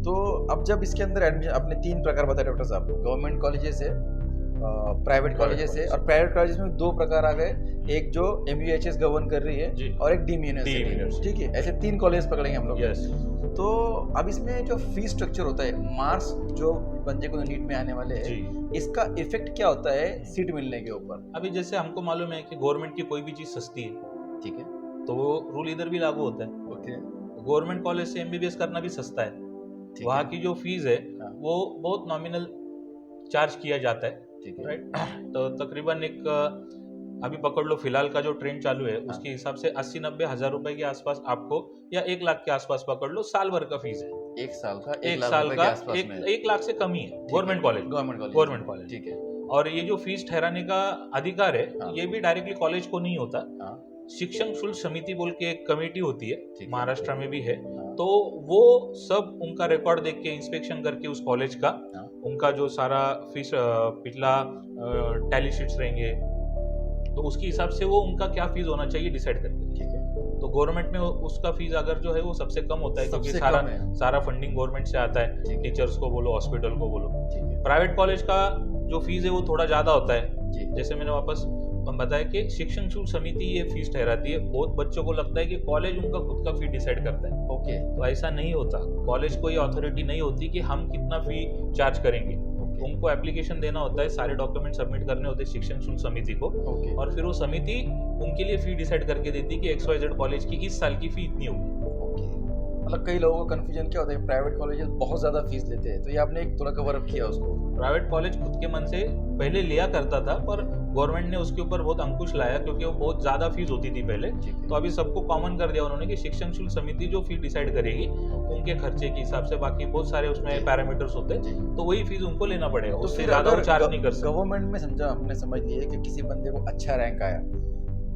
तो अब जब इसके अंदर एडमिशन, आपने 3 प्रकार बताए डॉक्टर साहब, गवर्नमेंट कॉलेजेस है, प्राइवेट कॉलेजेस है, और प्राइवेट कॉलेजेस में दो प्रकार आ गए, एक जो MUHS गवर्न कर रही जी। है और एक डीम डीम यूनिवर्सिटी, यूनिवर्सिटी। ठीक है, ऐसे 3 कॉलेज पकड़ेंगे हम लोग। यस। तो अब इसमें जो फीस स्ट्रक्चर होता है, मार्क्स जो बंदे को नीट में आने वाले जी। हैं, इसका इफेक्ट क्या होता है सीट मिलने के ऊपर? अभी जैसे हमको मालूम है कि गवर्नमेंट की कोई भी चीज़ सस्ती है, ठीक है, तो वो रूल इधर भी लागू होता है। ओके, गवर्नमेंट कॉलेज से MBBS करना भी सस्ता है। ठीक वहाँ है, की जो फीस है हाँ। वो बहुत नॉमिनल चार्ज किया जाता है, ठीक है, राइट। तो तकरीबन एक अभी पकड़ लो, फिलहाल का जो ट्रेंड चालू है उसके हिसाब से 80-90 हज़ार रुपए के आसपास आपको, या 1 लाख के आसपास पकड़ लो, साल भर का फीस है। एक साल का 1 एक लाख साल रुपए का के आसपास एक में, 1 लाख से कम ही है गवर्नमेंट कॉलेज। गवर्नमेंट कॉलेज, ठीक ठीक है, और ये जो फीस ठहराने का अधिकार है हाँ। ये भी डायरेक्टली कॉलेज को नहीं होता। हाँ, शिक्षण शुल्क समिति बोल के एक कमेटी होती है, ठीक है। महाराष्ट्र में भी है। हाँ। तो वो सब उनका रिकॉर्ड देख के, इंस्पेक्शन करके उस कॉलेज का, हाँ। उनका जो सारा फीस पिछला टैली शीट्स रहेंगे, तो उसके हिसाब से वो उनका क्या फीस होना चाहिए डिसाइड करते हैं। ठीक है, तो गवर्नमेंट में उसका फीस अगर जो है वो सबसे कम होता है, क्योंकि सबसे सारा कम है। सारा फंडिंग गवर्नमेंट से आता है, ठीक है। टीचर्स को बोलो, हॉस्पिटल को बोलो। ठीक है, प्राइवेट कॉलेज का जो फीस है वो थोड़ा ज़्यादा होता है। जी, जैसे मैंने वापस बताया कि शिक्षण शुल्क समिति ये फीस ठहराती है। बहुत बच्चों को लगता है कि कॉलेज उनका खुद का फी डिसाइड करता है, ओके, तो ऐसा नहीं होता। कॉलेज को ये अथॉरिटी नहीं होती कि हम कितना फी चार्ज करेंगे। ओके, उनको एप्लीकेशन देना होता है, सारे डॉक्यूमेंट सबमिट करने होते हैं शिक्षण शुल्क समिति को, ओके, और फिर वो समिति उनके लिए फी डिसाइड करके देती है कि XYZ कॉलेज की इस साल की फी इतनी होगी। ओके। मतलब कई लोगों का कंफ्यूजन क्या होता है, प्राइवेट कॉलेजेस बहुत ज़्यादा फीस लेते हैं, तो ये आपने एक थोड़ा कवर अप किया उसको। प्राइवेट कॉलेज खुद के मन से पहले लिया करता था, पर गवर्नमेंट ने उसके ऊपर बहुत अंकुश लाया, क्योंकि वो बहुत ज़्यादा फीस होती थी पहले। ठीक है, तो अभी सबको कॉमन कर दिया उन्होंने कि शिक्षण शुल्क समिति जो फी डिसाइड करेगी उनके खर्चे के हिसाब से, बाकी बहुत सारे उसमें पैरामीटर्स होते हैं, जी। तो वही फीस उनको लेना पड़ेगा, तो उससे फिर ज़्यादा वो अगर चार्ज नहीं कर सकते। गवर्नमेंट में समझा, हमने समझ लिया कि किसी बंदे को अच्छा रैंक आया,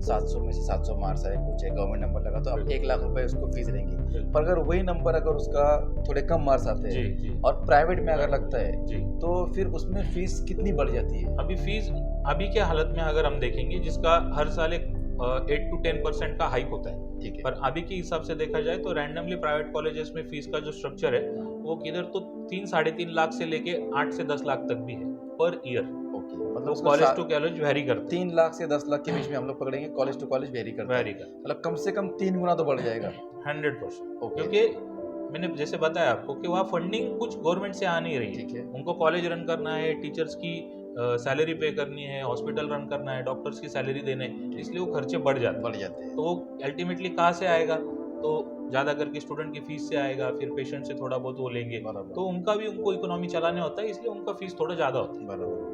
700 में से 700 मार्क्स आए, कुछ है, गवर्नमेंट नंबर लगा, तो अब 1 लाख रुपए उसको फीस देंगे। पर अगर वही नंबर अगर उसका थोड़े कम मार्क्स आते जी हैं जी और प्राइवेट में अगर लगता है, जी। तो फिर उसमें फीस कितनी बढ़ जाती है? अभी फीस अभी के हालत में अगर हम देखेंगे, जिसका हर साल एक 8 to 10% का हाइक होता है, ठीक है, पर अभी के हिसाब से देखा जाए तो रैंडमली प्राइवेट कॉलेजेस में फीस का जो स्ट्रक्चर है वो किधर तो 3-3.5 लाख से लेके 8 से 10 लाख तक भी है पर ईयर। ओके, मतलब मतलब कॉलेज टू कॉलेज वेरी करते 3 लाख से 10 लाख के बीच में हम लोग पकड़ेंगे, कॉलेज टू कॉलेज वेरी हैं, करता है, वेरी कर मतलब कम से कम 3 गुना तो बढ़ जाएगा। 100%। ओके, क्योंकि मैंने जैसे बताया आपको कि वहाँ फंडिंग कुछ गवर्नमेंट से आ नहीं रही है। ठीक है, उनको कॉलेज रन करना है, टीचर्स की सैलरी पे करनी है, हॉस्पिटल रन करना है, डॉक्टर्स की सैलरी देने, इसलिए वो खर्चे बढ़ जाते हैं। बढ़ जाते हैं, तो वो अल्टीमेटली कहाँ से आएगा, तो ज़्यादा करके स्टूडेंट की फीस से आएगा, फिर पेशेंट से थोड़ा बहुत वो लेंगे, बराबर, तो उनका भी उनको इकोनॉमी चलाने होता है, इसलिए उनका फीस थोड़ा ज़्यादा होता है। बराबर।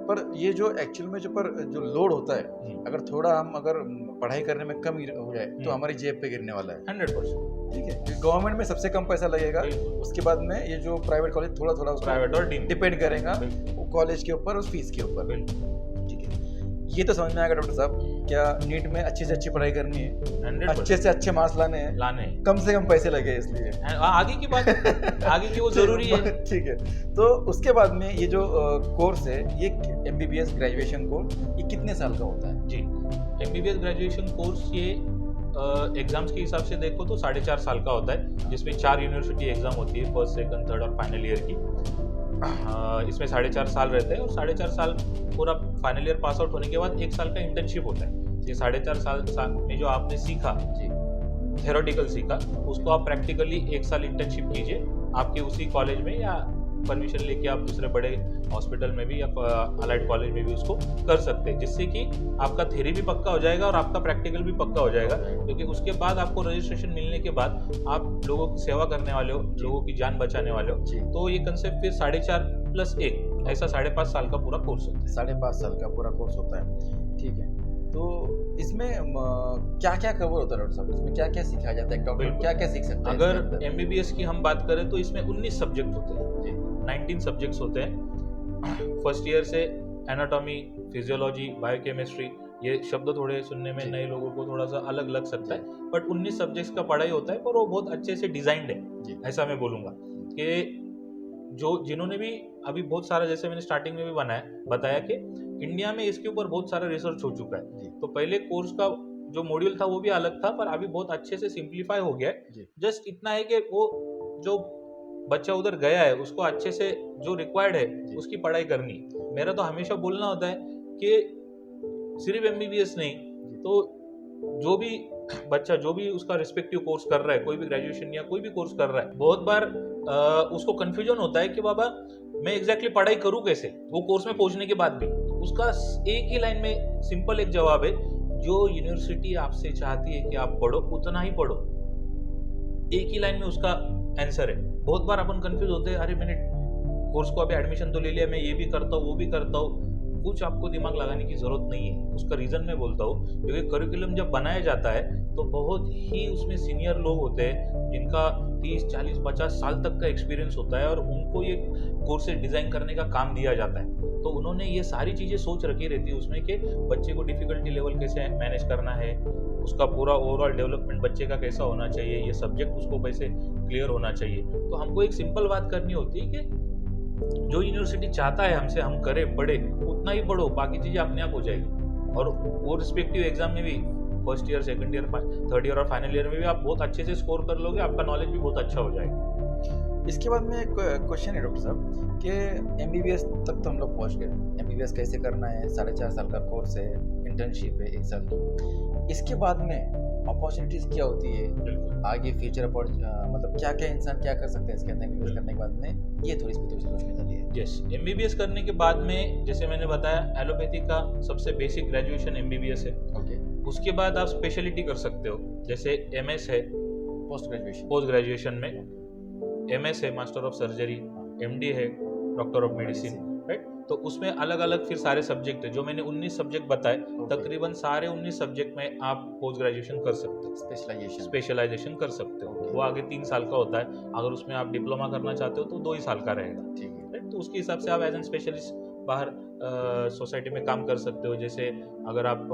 पर ये जो एक्चुअल में जो लोड होता है, अगर थोड़ा हम अगर पढ़ाई करने में कम हो जाए तो हमारी जेब पे गिरने वाला है। 100%। ठीक है, गवर्नमेंट में सबसे कम पैसा लगेगा, उसके बाद में ये जो प्राइवेट कॉलेज थोड़ा थोड़ा प्राइवेट और डीम डिपेंड करेगा बिल्कुल। वो कॉलेज के ऊपर, उस फीस के ऊपर। बिल्कुल। ठीक है, ये तो समझ में आएगा डॉक्टर साहब, क्या नीट में अच्छी से अच्छी पढ़ाई करनी है, 100% अच्छे से अच्छे मार्क्स लाने हैं, लाने हैं। कम से कम पैसे लगे इसलिए। आगे की बात आगे की वो जरूरी है। ठीक है, तो उसके बाद में ये जो कोर्स है, ये MBBS ग्रेजुएशन कोर्स, ये कितने साल का होता है? जी, MBBS ग्रेजुएशन कोर्स ये एग्जाम्स के हिसाब से देखो तो 4.5 साल का होता है, जिसमें 4 यूनिवर्सिटी एग्जाम होती है, फर्स्ट, सेकंड, थर्ड और फाइनल ईयर की। इसमें 4.5 साल रहते हैं, और 4.5 साल पूरा फाइनल ईयर पास आउट होने के बाद 1 साल का इंटर्नशिप होता है। ये 4.5 साल में जो आपने सीखा, थ्योरेटिकल सीखा, उसको आप प्रैक्टिकली 1 साल इंटर्नशिप कीजिए आपके उसी कॉलेज में, या परमिशन लेके आप दूसरे बड़े हॉस्पिटल में भी या अलाइड कॉलेज में भी उसको कर सकते हैं, जिससे कि आपका थ्योरी भी पक्का हो जाएगा और आपका प्रैक्टिकल भी पक्का हो जाएगा। क्योंकि उसके बाद आपको रजिस्ट्रेशन मिलने के बाद आप लोगों की सेवा करने वाले हो, लोगों की जान बचाने वाले हो, तो ये कंसेप्ट फिर 4.5 + 1 ऐसा 5.5 साल का पूरा कोर्स होता है। 5.5 साल का पूरा कोर्स होता है। ठीक है, तो इसमें क्या क्या कवर होता है डॉक्टर साहब, इसमें क्या क्या सिखाया जाता है, डॉक्टर बिल्कुल। क्या क्या सीख सकते हैं? अगर MBBS की हम बात करें तो इसमें 19 सब्जेक्ट होते हैं, जी, 19 सब्जेक्ट्स होते हैं। फर्स्ट ईयर से एनाटॉमी, फिजियोलॉजी, बायोकेमिस्ट्री, ये शब्द थोड़े सुनने में जी। नए लोगों को थोड़ा सा अलग लग सकता है, बट 19 सब्जेक्ट्स का पढ़ाई होता है, पर वो बहुत अच्छे से डिजाइंड है, जी, ऐसा मैं बोलूँगा। कि जिन्होंने भी अभी बहुत सारा, जैसे मैंने स्टार्टिंग में भी बताया कि इंडिया में इसके ऊपर बहुत सारा रिसर्च हो चुका है। जी, तो पहले कोर्स का जो मॉड्यूल था वो भी अलग था, पर अभी बहुत अच्छे से सिंप्लीफाई हो गया जी। है। जस्ट इतना है कि वो जो बच्चा उधर गया है उसको अच्छे से जो रिक्वायर्ड है जी। उसकी पढ़ाई करनी। मेरा तो हमेशा बोलना होता है कि सिर्फ एमबीबीएस नहीं, तो जो भी बच्चा जो भी उसका रिस्पेक्टिव कोर्स कर रहा है, कोई भी ग्रेजुएशन या कोई भी कोर्स कर रहा है, बहुत बार उसको कंफ्यूजन होता है कि बाबा मैं एग्जैक्टली पढ़ाई करूं कैसे, वो कोर्स में पहुंचने के बाद भी। उसका एक ही लाइन में सिंपल एक जवाब है, जो यूनिवर्सिटी आपसे चाहती है कि आप पढ़ो उतना ही पढ़ो। एक ही लाइन में उसका आंसर है। बहुत बार अपन कंफ्यूज होते हैं, अरे मैंने कोर्स को अभी एडमिशन तो ले लिया, मैं ये भी करता हूँ वो भी करता हूँ। कुछ आपको दिमाग लगाने की जरूरत नहीं है। उसका रीजन मैं बोलता हूँ, क्योंकि करिकुलम जब बनाया जाता है तो बहुत ही उसमें सीनियर लोग होते हैं जिनका 30, 40, 50 साल तक का एक्सपीरियंस होता है और उनको ये कोर्सेज डिजाइन करने का काम दिया जाता है। तो उन्होंने ये सारी चीजें सोच रखी रहती है उसमें कि बच्चे को डिफिकल्टी लेवल कैसे मैनेज करना है, उसका पूरा ओवरऑल डेवलपमेंट बच्चे का कैसा होना चाहिए, ये सब्जेक्ट उसको कैसे क्लियर होना चाहिए। तो हमको एक सिंपल बात करनी होती है कि जो यूनिवर्सिटी चाहता है हमसे हम करें, पढ़े, उतना ही पढ़ो, बाकी चीजें अपने आप हो जाएगी। और वो रिस्पेक्टिव एग्जाम में भी first year, second year, third year और फाइनल ईयर में भी आप बहुत अच्छे से स्कोर कर लोगे, आपका नॉलेज भी बहुत अच्छा हो जाएगा। इसके बाद में एक क्वेश्चन है डॉक्टर साहब कि एमबीबीएस तक तो हम लोग पहुंच गए, एमबीबीएस कैसे करना है, 4.5 साल का कोर्स है, इंटर्नशिप है 1 साल की। इसके बाद में अपॉर्चुनिटीज क्या होती है आगे, फ्यूचर मतलब क्या क्या इंसान क्या कर सकते हैं इसके अंदर एमबीबीएस करने के बाद में, ये थोड़ी रोशनी डालिए। यस, एमबीबीएस करने के बाद में जैसे मैंने बताया एलोपैथी का सबसे बेसिक ग्रेजुएशन एमबीबीएस है। ओके, उसके बाद आप स्पेशलिटी कर सकते हो, जैसे एमएस है पोस्ट ग्रेजुएशन में, एमएस है मास्टर ऑफ सर्जरी, एमडी है डॉक्टर ऑफ मेडिसिन, राइट। तो उसमें अलग अलग फिर सारे सब्जेक्ट है, जो मैंने 19 सब्जेक्ट बताए, तकरीबन सारे 19 सब्जेक्ट में आप पोस्ट ग्रेजुएशन कर सकते हो, स्पेशलाइजेशन कर सकते हो। वो आगे 3 साल का होता है, अगर उसमें आप डिप्लोमा करना चाहते हो तो 2 ही साल का रहेगा, ठीक है, राइट। तो उसके हिसाब से आप एज एन स्पेशलिस्ट बाहर सोसाइटी में काम कर सकते हो। जैसे अगर आप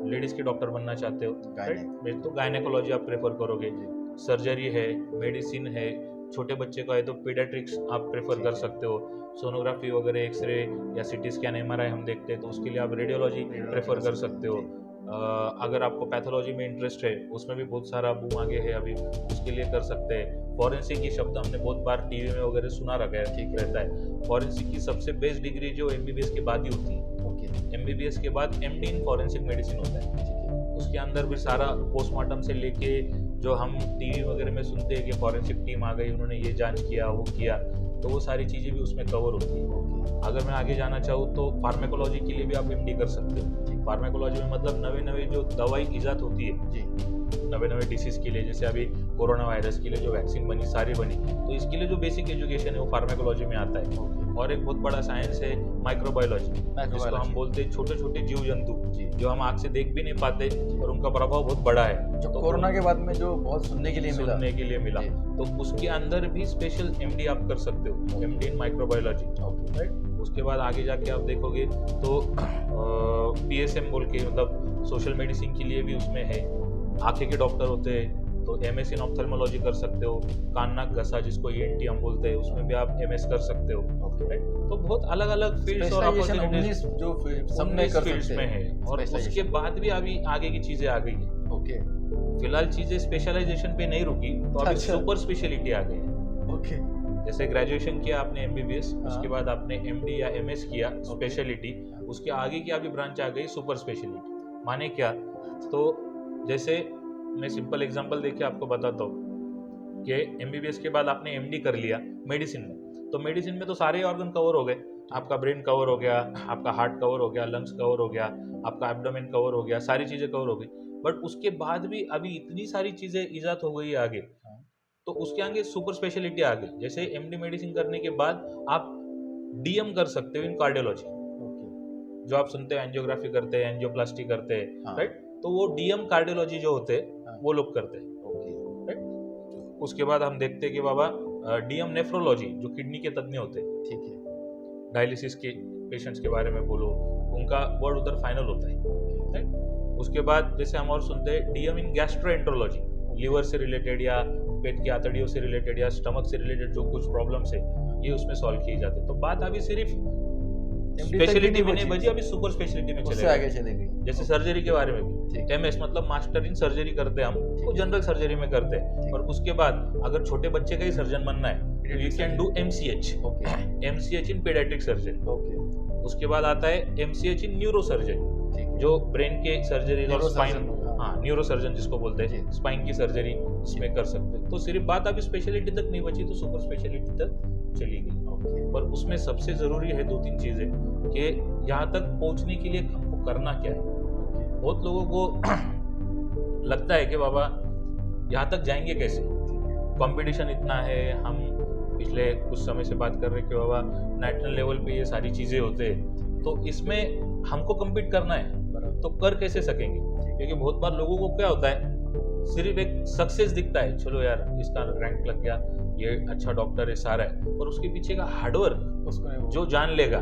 लेडीज के डॉक्टर बनना चाहते हो, राइट, तो गायनेकोलॉजी आप प्रेफर करोगे, सर्जरी है, मेडिसिन है, छोटे बच्चे का है तो पीडियाट्रिक्स आप प्रेफर कर सकते हो, सोनोग्राफी वगैरह, एक्सरे या सीटी स्कैन, एमआरआई हम देखते हैं तो उसके लिए आप रेडियोलॉजी प्रेफर कर सकते हो। अगर आपको पैथोलॉजी में इंटरेस्ट है, उसमें भी बहुत सारा बूम आगे है अभी, उसके लिए कर सकते हैं। फॉरेंसिक की शब्द हमने बहुत बार टीवी में वगैरह सुना रखा है, ठीक रहता है। फॉरेंसिक की सबसे बेस्ट डिग्री जो एमबीबीएस के बाद ही होती है, एमबीबीएस के बाद एमडी इन फॉरेंसिक मेडिसिन होता है। उसके अंदर भी सारा पोस्टमार्टम से लेके जो हम टीवी वगैरह में सुनते हैं कि फॉरेंसिक टीम आ गई, उन्होंने ये जांच किया वो किया, तो वो सारी चीज़ें भी उसमें कवर होती है। अगर मैं आगे जाना चाहूँ तो फार्मेकोलॉजी के लिए भी आप एमडी कर सकते हो। फार्मेकोलॉजी में मतलब नवे जो दवाई ईजाद होती है जी, नवे डिसीज के लिए, जैसे अभी कोरोना वायरस के लिए जो वैक्सीन बनी, सारी बनी, तो इसके लिए जो बेसिक एजुकेशन है वो फार्मेकोलॉजी में आता है। और एक बहुत बड़ा साइंस है माइक्रोबायोलॉजी, जिसको हम बोलते हैं छोटे छोटे जीव जंतु जो हम आँख से देख भी नहीं पाते और उनका प्रभाव बहुत बड़ा है, जो कोरोना के बाद में जो बहुत सुनने के लिए मिला, तो उसके अंदर भी स्पेशल एमडी आप कर सकते हो, एमडी इन माइक्रोबायोलॉजी, राइट। उसके बाद आगे जाके आप देखोगे तो पीएसएम बोल के, मतलब सोशल मेडिसिन के लिए भी उसमें है। आंखें के डॉक्टर होते हैं तो एमएस इन ऑप्थेल्मोलॉजी कर सकते हो। कान नाक गसा जिसको ईएनटी हम बोलते हैं, उसमें भी आप एमएस कर सकते हो, राइट। तो बहुत अलग अलग फील्ड्स और अपॉर्चुनिटीज जो सब में कर सकते हैं। और उसके बाद भी अभी आगे की चीजें आ गई है। ओके, फिलहाल चीजें स्पेशलाइजेशन पे नहीं रुकी, तो अभी सुपर स्पेशलिटी आ गई है। ओके, जैसे ग्रेजुएशन किया आपने एमबीबीएस, उसके बाद आपने एमडी या एमएस किया स्पेशलिटी, उसके आगे की अभी ब्रांच आ गई सुपर स्पेशलिटी। माने क्या, तो जैसे मैं सिंपल एग्जांपल देके आपको बताता हूँ कि एमबीबीएस के बाद आपने एमडी कर लिया मेडिसिन में, तो मेडिसिन में तो सारे ऑर्गन कवर हो गए, आपका ब्रेन कवर हो गया, आपका हार्ट कवर हो गया, लंग्स कवर हो गया, आपका एब्डोमेन कवर हो गया, सारी चीज़ें कवर हो गई। बट उसके बाद भी अभी इतनी सारी चीज़ें ईजाद हो गई आगे, तो उसके आगे सुपर स्पेशलिटी आ गई। जैसे एमडी मेडिसिन करने के बाद आप डीएम कर सकते हो इन कार्डियोलॉजी, जो आप सुनते हो एंजियोग्राफी करते हैं, एंजियोप्लास्टी करते हैं, राइट। तो वो डीएम कार्डियोलॉजी जो होते हैं वो लोग करते हैं, राइट। उसके बाद हम देखते हैं कि बाबा डीएम नेफ्रोलॉजी, जो किडनी के तज्ञ होते हैं, ठीक है, डायलिसिस के पेशेंट्स के बारे में बोलो, उनका वर्ड उधर फाइनल होता है, राइट। उसके बाद जैसे हम और सुनते हैं डीएम इन गैस्ट्रोएंट्रोलॉजी, लिवर से रिलेटेड या पेट की आंतड़ियों से रिलेटेड या स्टमक से रिलेटेड जो कुछ प्रॉब्लम्स है ये उसमें सॉल्व किए जाते हैं। तो बात अभी सिर्फ स्पेशलिटी में नहीं बची, अभी सुपर स्पेशलिटी में चलेगी। जैसे सर्जरी के बारे में भी एमएस मतलब मास्टर इन सर्जरी करते हैं हम, वो जनरल सर्जरी में करते हैं। और उसके बाद अगर छोटे बच्चे का ही सर्जन बनना है, you can do MCH in paediatric surgery. उसके बाद आता है MCH इन न्यूरो सर्जरी, जो ब्रेन के सर्जरी और स्पाइन, हाँ न्यूरो सर्जन जिसको बोलते हैं, स्पाइन की सर्जरी इसमें कर सकते हैं। तो सिर्फ बात अभी स्पेशलिटी तक नहीं बची, तो सुपर स्पेशलिटी तक चली गई। पर उसमें सबसे जरूरी है 2-3 चीजें कि यहाँ तक पहुंचने के लिए हमको करना क्या है। बहुत लोगों को लगता है कि बाबा यहाँ तक जाएंगे कैसे, कंपटीशन इतना है, हम पिछले कुछ समय से बात कर रहे हैं कि बाबा नेशनल लेवल पे ये सारी चीजें होते हैं, तो इसमें हमको कम्पीट करना है, तो कर कैसे सकेंगे? क्योंकि बहुत बार लोगों को क्या होता है, सिर्फ एक सक्सेस दिखता है, चलो यार इसका रैंक लग गया, ये अच्छा डॉक्टर है, सारा है, और उसके पीछे का हार्डवर्क उसको जो जान लेगा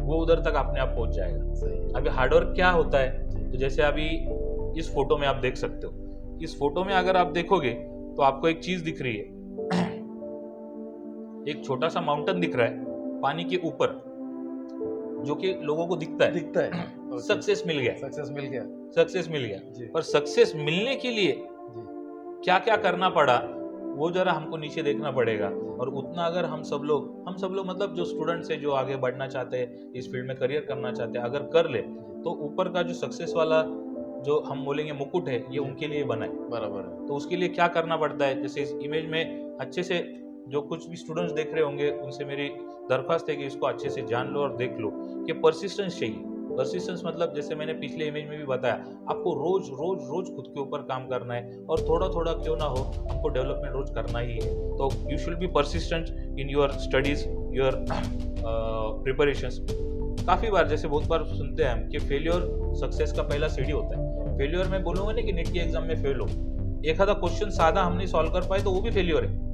वो उधर तक अपने आप पहुंच जाएगा। अभी हार्डवर्क क्या होता है, तो जैसे अभी इस फोटो में आप देख सकते हो, इस फोटो में अगर आप देखोगे तो आपको एक चीज दिख रही है, एक छोटा सा माउंटेन दिख रहा है पानी के ऊपर, जो कि लोगों को दिखता है सक्सेस मिल गया, सक्सेस मिल गया। पर सक्सेस मिलने के लिए क्या क्या करना पड़ा वो जरा हमको नीचे देखना पड़ेगा। और उतना अगर हम सब लोग मतलब जो स्टूडेंट्स है, जो आगे बढ़ना चाहते हैं, इस फील्ड में करियर करना चाहते हैं, अगर कर ले तो ऊपर का जो सक्सेस वाला जो हम बोलेंगे मुकुट है, ये उनके लिए बना है। बराबर है। तो उसके लिए क्या करना पड़ता है, जैसे इस इमेज में अच्छे से जो कुछ भी स्टूडेंट्स देख रहे होंगे उनसे मेरी दरख्वास्त है कि इसको अच्छे से जान लो और देख लो कि परसिस्टेंस चाहिए। परसिस्टेंस मतलब जैसे मैंने पिछले इमेज में भी बताया, आपको रोज रोज रोज खुद के ऊपर काम करना है, और थोड़ा थोड़ा क्यों ना हो आपको डेवलपमेंट रोज करना ही है। तो you should be persistent in your studies, your preparations. काफी बार जैसे बहुत बार सुनते हैं हम कि फेलियर सक्सेस का पहला सीढ़ी होता है। फेलियर में बोलूंगा नहीं कि नीट के एग्जाम में फेल हो, एक आधा क्वेश्चन सादा हम नहीं सॉल्व कर पाए तो वो भी फेलियर है,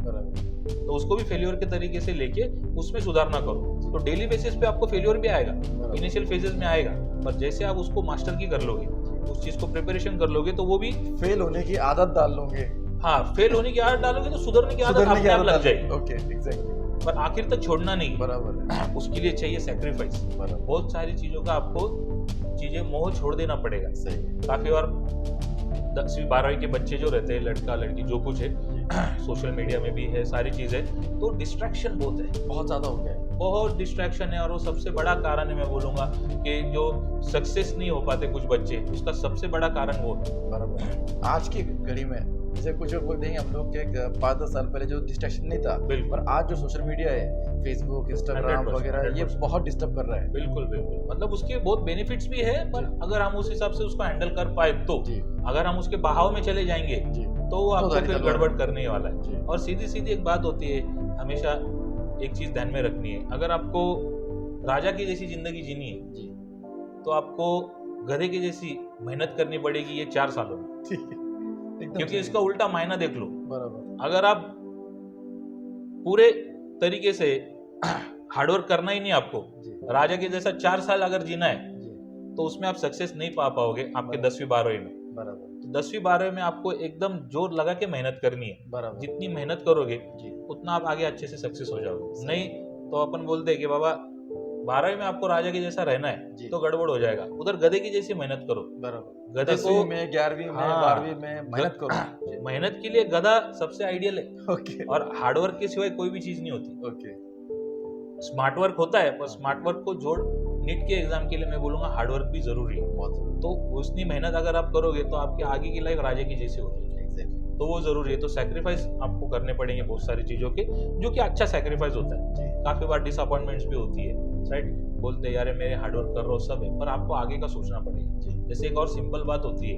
तो उसको भी फेलियर के तरीके से लेके उसमें सुधारना करो। तो डेली बेसिस पे आपको फेलियर भी आएगा, इनिशियल फेजेस में आएगा, पर जैसे आप उसको मास्टर की कर लोगे, उस चीज को प्रिपरेशन कर लोगे, तो वो भी फेल होने की आदत डाल लोगे। हाँ, फेल होने की आदत डालोगे तो सुधरने की आदत अपने आप लग जाएगी। Okay, exactly. पर आखिर तक छोड़ना नहीं। बराबर है। उसके लिए चाहिए सैक्रिफाइस। बहुत सारी चीजों का आपको चीजें मोह छोड़ देना पड़ेगा। सही। काफी बार 10वीं 12वीं के बच्चे जो रहते हैं, लड़का लड़की जो कुछ है, सोशल मीडिया में भी है, सारी चीजें, तो डिस्ट्रैक्शन बहुत है, बहुत ज्यादा हो गया है, बहुत डिस्ट्रैक्शन है। और वो सबसे बड़ा कारण है, मैं बोलूंगा कि जो सक्सेस नहीं हो पाते कुछ बच्चे, उसका सबसे बड़ा कारण वो है। बराबर। आज की घड़ी में जैसे कुछ बोल देंगे हम लोग के 5-10 साल पहले जो डिस्ट्रैक्शन नहीं था, पर आज जो सोशल मीडिया है, फेसबुक, इंस्टाग्राम वगैरह, ये बहुत डिस्टर्ब कर रहा है। बिल्कुल बिल्कुल, मतलब उसके बहुत बेनिफिट्स भी है, पर अगर हम उस हिसाब से उसको हैंडल कर पाए तो, अगर हम उसके बहाव में चले जाएंगे तो वो आपको फिर गड़बड़ करने वाला है। और सीधी सीधी एक बात होती है, हमेशा एक चीज ध्यान में रखनी है, अगर आपको राजा की जैसी जिंदगी जीनी है तो आपको गधे की जैसी मेहनत करनी पड़ेगी ये 4 सालों में। क्योंकि इसका उल्टा मायना देख लो, बराबर, अगर आप पूरे तरीके से हार्डवर्क करना ही नहीं, आपको राजा के जैसा 4 साल अगर जीना है तो उसमें आप सक्सेस नहीं पा पाओगे आपके 10वीं 12वीं में। बराबर। तो 10वीं 12वीं में आपको एकदम जोर लगा के मेहनत करनी है। बराबर। जितनी मेहनत करोगे उतना आप आगे अच्छे से सक्सेस हो जाओगे। नहीं तो अपन बोलते हैं कि बाबा 12वीं में आपको राजा के जैसा रहना है तो गड़बड़ हो जाएगा, उधर गधे की जैसी मेहनत करो। बराबर। गधे को 11वीं में 12वीं में मेहनत करो। मेहनत के लिए गधा सबसे आइडियल है। ओके। और हार्डवर्क के सिवाय कोई भी चीज नहीं होती। ओके। स्मार्ट वर्क होता है, पर स्मार्ट वर्क को जोड़ नीट के एग्जाम के लिए मैं बोलूंगा हार्डवर्क भी जरूरी है बहुत। तो उतनी मेहनत अगर आप करोगे तो आपकी आगे की लाइफ राजा की जैसी हो जाएगी। तो वो जरूरी है। तो सैक्रिफाइस आपको करने पड़ेंगे बहुत सारी चीजों के, जो कि अच्छा सैक्रिफाइस होता है। काफी बार डिसअपॉइंटमेंट्स भी होती है, राइट, बोलते हैं यार मेरे हार्डवर्क कर रहा हूँ सब है, पर आपको आगे का सोचना पड़ेगा। जैसे एक और सिंपल बात होती है,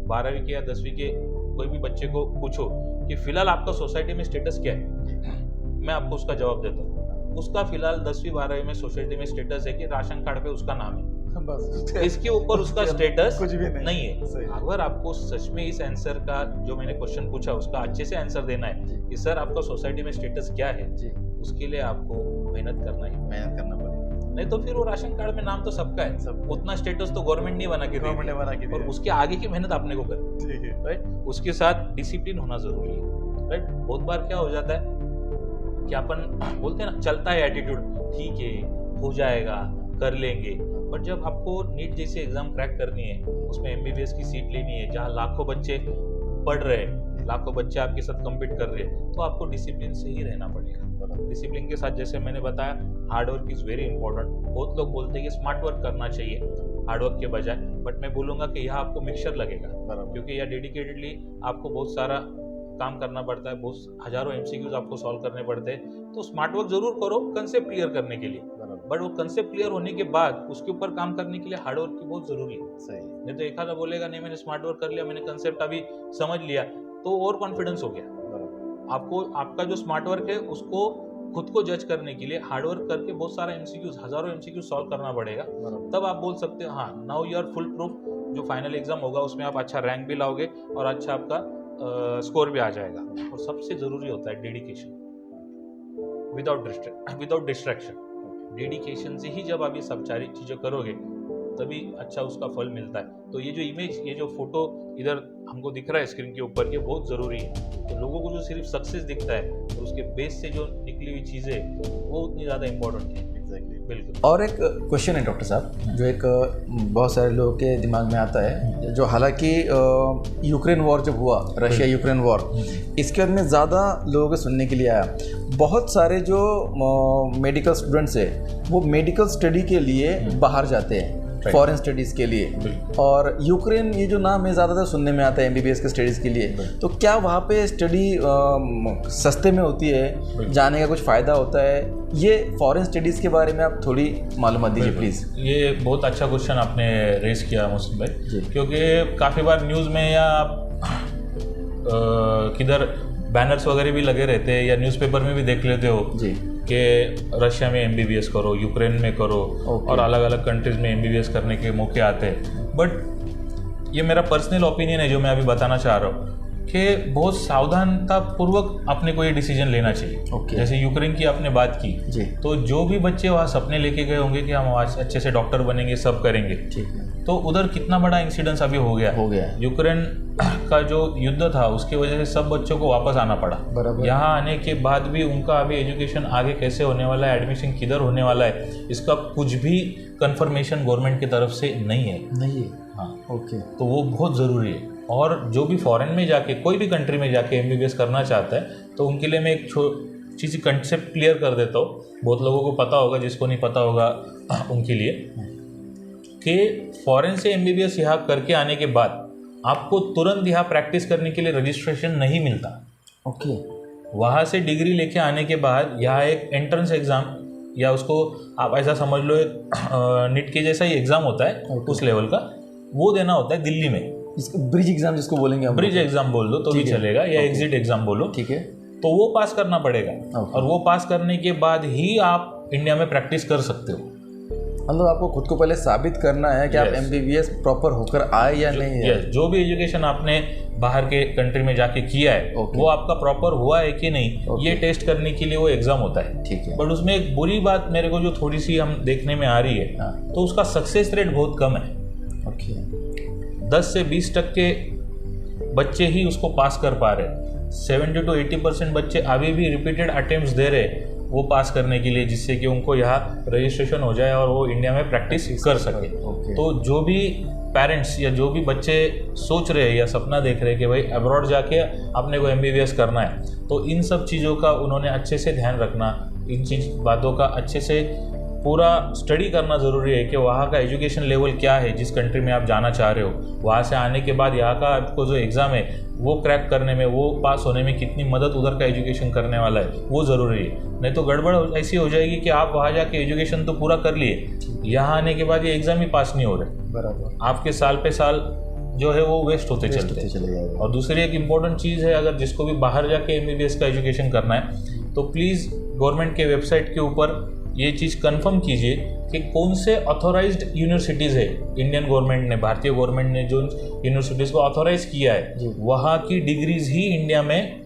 12वीं के या 10वीं के कोई भी बच्चे को पूछो कि फिलहाल आपका सोसाइटी में स्टेटस क्या है, मैं आपको उसका जवाब देता हूँ। उसका फिलहाल 10वीं 12वीं में सोसाइटी में स्टेटस है कि राशन कार्ड पे उसका नाम है, बस। इसके ऊपर उसका स्टेटस कुछ भी नहीं है। अगर आपको सच में इस आंसर का जो मैंने क्वेश्चन पूछा उसका अच्छे से आंसर देना है कि सर आपका सोसाइटी में स्टेटस क्या है, उसके लिए आपको मेहनत करना पड़ेगा। नहीं तो फिर वो राशन कार्ड में नाम तो सबका है, उतना स्टेटस तो गवर्नमेंट नहीं बना के और उसके आगे की मेहनत आपने को करनी है, राइट। उसके साथ डिसिप्लिन होना जरूरी है, राइट। बहुत बार क्या हो जाता है कि अपन बोलते हैं ना, चलता है एटीट्यूड, ठीक है हो जाएगा कर लेंगे, पर जब आपको नीट जैसे एग्जाम क्रैक करनी है, उसमें MBBS की सीट लेनी है, जहाँ लाखों बच्चे पढ़ रहे हैं, लाखों बच्चे आपके साथ कम्पीट कर रहे हैं, तो आपको डिसिप्लिन से ही रहना पड़ेगा। डिसिप्लिन के साथ जैसे मैंने बताया, hard work is very important. बहुत लोग बोलते हैं कि स्मार्ट वर्क करना चाहिए हार्ड वर्क के बजाय, बट मैं बोलूँगा कि यहाँ आपको मिक्सचर लगेगा, क्योंकि यहाँ डेडिकेटेडली आपको बहुत सारा काम करना पड़ता है, बहुत हजारों MCQs आपको सॉल्व करने पड़ते हैं। तो स्मार्ट वर्क जरूर करो कंसेप्ट क्लियर करने के लिए, बट वो कंसेप्ट क्लियर होने के बाद उसके ऊपर काम करने के लिए हार्ड वर्क की बहुत जरूरी है। सही। नहीं तो एक आधा बोलेगा नहीं मैंने स्मार्ट वर्क कर लिया, मैंने कंसेप्ट अभी समझ लिया, तो ओवर कॉन्फिडेंस हो गया। आपको आपका जो स्मार्ट वर्क है उसको खुद को जज करने के लिए हार्ड वर्क करके बहुत सारा MCQs, हजारों MCQs सॉल्व करना पड़ेगा, तब आप बोल सकते हो हाँ now you are full proof. जो फाइनल एग्जाम होगा उसमें आप अच्छा रैंक भी लाओगे और अच्छा आपका स्कोर भी आ जाएगा। और सबसे जरूरी होता है डेडिकेशन, विदाउट डिस्ट्रैक्शन। डेडिकेशन से ही जब आप ये सब सारी चीज़ें करोगे तभी अच्छा उसका फल मिलता है। तो ये जो इमेज, ये जो फोटो इधर हमको दिख रहा है स्क्रीन के ऊपर, ये बहुत ज़रूरी है। तो लोगों को जो सिर्फ सक्सेस दिखता है और उसके बेस से जो निकली हुई चीज़ें वो उतनी ज़्यादा इंपॉर्टेंट है। एग्जैक्टली, बिल्कुल। और एक क्वेश्चन है डॉक्टर साहब, जो एक बहुत सारे लोगों के दिमाग में आता है, जो हालांकि यूक्रेन वॉर जब हुआ, रशिया यूक्रेन वॉर, इसके बाद में ज़्यादा लोगों के सुनने के लिए आया। बहुत सारे जो मेडिकल स्टूडेंट्स है वो मेडिकल स्टडी के लिए बाहर जाते हैं, फॉरेन स्टडीज़ के लिए, और यूक्रेन ये जो नाम है ज़्यादातर सुनने में आता है MBBS के स्टडीज़ के लिए। तो क्या वहाँ पे स्टडी सस्ते में होती है, जाने का कुछ फ़ायदा होता है? ये फॉरेन स्टडीज़ के बारे में आप थोड़ी मालूमात दीजिए प्लीज़। ये बहुत अच्छा क्वेश्चन आपने रेस किया मुस्लिम भाई, क्योंकि काफ़ी बार न्यूज़ में या किधर बैनर्स वगैरह भी लगे रहते हैं या न्यूज़पेपर में भी देख लेते हो जी कि रशिया में MBBS करो, यूक्रेन में करो, और अलग अलग कंट्रीज़ में MBBS करने के मौके आते हैं। बट ये मेरा पर्सनल ओपिनियन है जो मैं अभी बताना चाह रहा हूँ कि बहुत सावधानतापूर्वक अपने को ये डिसीजन लेना चाहिए। जैसे यूक्रेन की आपने बात की जी, तो जो भी बच्चे वहाँ सपने लेके गए होंगे कि हम आज अच्छे से डॉक्टर बनेंगे, सब करेंगे, ठीक है, तो उधर कितना बड़ा इंसिडेंस अभी हो गया। यूक्रेन का जो युद्ध था उसकी वजह से सब बच्चों को वापस आना पड़ा। बराबर। यहाँ आने के बाद भी उनका अभी एजुकेशन आगे कैसे होने वाला है, एडमिशन किधर होने वाला है, इसका कुछ भी कंफर्मेशन गवर्नमेंट की तरफ से नहीं है। हाँ, ओके। तो वो बहुत ज़रूरी है। और जो भी फॉरेन में जाके, कोई भी कंट्री में जाके MBBS करना चाहता है तो उनके लिए मैं एक चीज़ कंसेप्ट क्लियर कर देता हूँ। बहुत लोगों को पता होगा, जिसको नहीं पता होगा उनके लिए, कि फॉरेन से MBBS यहाँ करके आने के बाद आपको तुरंत यहाँ प्रैक्टिस करने के लिए रजिस्ट्रेशन नहीं मिलता। ओके। वहाँ से डिग्री लेके आने के बाद यहाँ एक एंट्रेंस एग्ज़ाम, या उसको आप ऐसा समझ लो नीट के जैसा ही एग्ज़ाम होता है उस लेवल का, वो देना होता है दिल्ली में। इसको ब्रिज एग्जाम जिसको बोलेंगे, ब्रिज एग्जाम बोल दो तो भी चलेगा, या एग्जिट एग्जाम बोलो, ठीक है। तो वो पास करना पड़ेगा, और वो पास करने के बाद ही आप इंडिया में प्रैक्टिस कर सकते हो। मतलब आपको खुद को पहले साबित करना है कि आप MBBS प्रॉपर होकर आए या नहीं है। जो भी एजुकेशन आपने बाहर के कंट्री में जाके किया है वो आपका प्रॉपर हुआ है कि नहीं, ये टेस्ट करने के लिए वो एग्जाम होता है, ठीक है। बट उसमें एक बुरी बात मेरे को जो थोड़ी सी हम देखने में आ रही है, तो उसका सक्सेस रेट बहुत कम है। 10 से 20% बच्चे ही उसको पास कर पा रहे। 70 to 80% बच्चे अभी भी रिपीटेड अटेम्प्ट्स दे रहे वो पास करने के लिए, जिससे कि उनको यहाँ रजिस्ट्रेशन हो जाए और वो इंडिया में प्रैक्टिस कर सके। तो जो भी पेरेंट्स या जो भी बच्चे सोच रहे हैं या सपना देख रहे हैं कि भाई अब्रॉड जाके अपने को MBBS करना है, तो इन सब चीज़ों का उन्होंने अच्छे से ध्यान रखना, इन बातों का अच्छे से पूरा स्टडी करना ज़रूरी है कि वहाँ का एजुकेशन लेवल क्या है जिस कंट्री में आप जाना चाह रहे हो। वहाँ से आने के बाद यहाँ का आपको जो एग्ज़ाम है वो क्रैक करने में, वो पास होने में कितनी मदद उधर का एजुकेशन करने वाला है, वो ज़रूरी है। नहीं तो गड़बड़ ऐसी हो जाएगी कि आप वहाँ जाके एजुकेशन तो पूरा कर लिए, यहाँ आने के बाद ये एग्ज़ाम ही पास नहीं हो रहे, बराबर, आपके साल पे साल जो है वो वेस्ट होते चले जाएगा। और दूसरी एक इम्पॉर्टेंट चीज़ है, अगर जिसको भी बाहर जाके MBBS का एजुकेशन करना है तो प्लीज़ गवर्नमेंट के वेबसाइट के ऊपर ये चीज़ कंफर्म कीजिए कि कौन से ऑथोराइज्ड यूनिवर्सिटीज़ है। इंडियन गवर्नमेंट ने, भारतीय गवर्नमेंट ने जो यूनिवर्सिटीज़ को ऑथोराइज किया है, वहाँ की डिग्रीज ही इंडिया में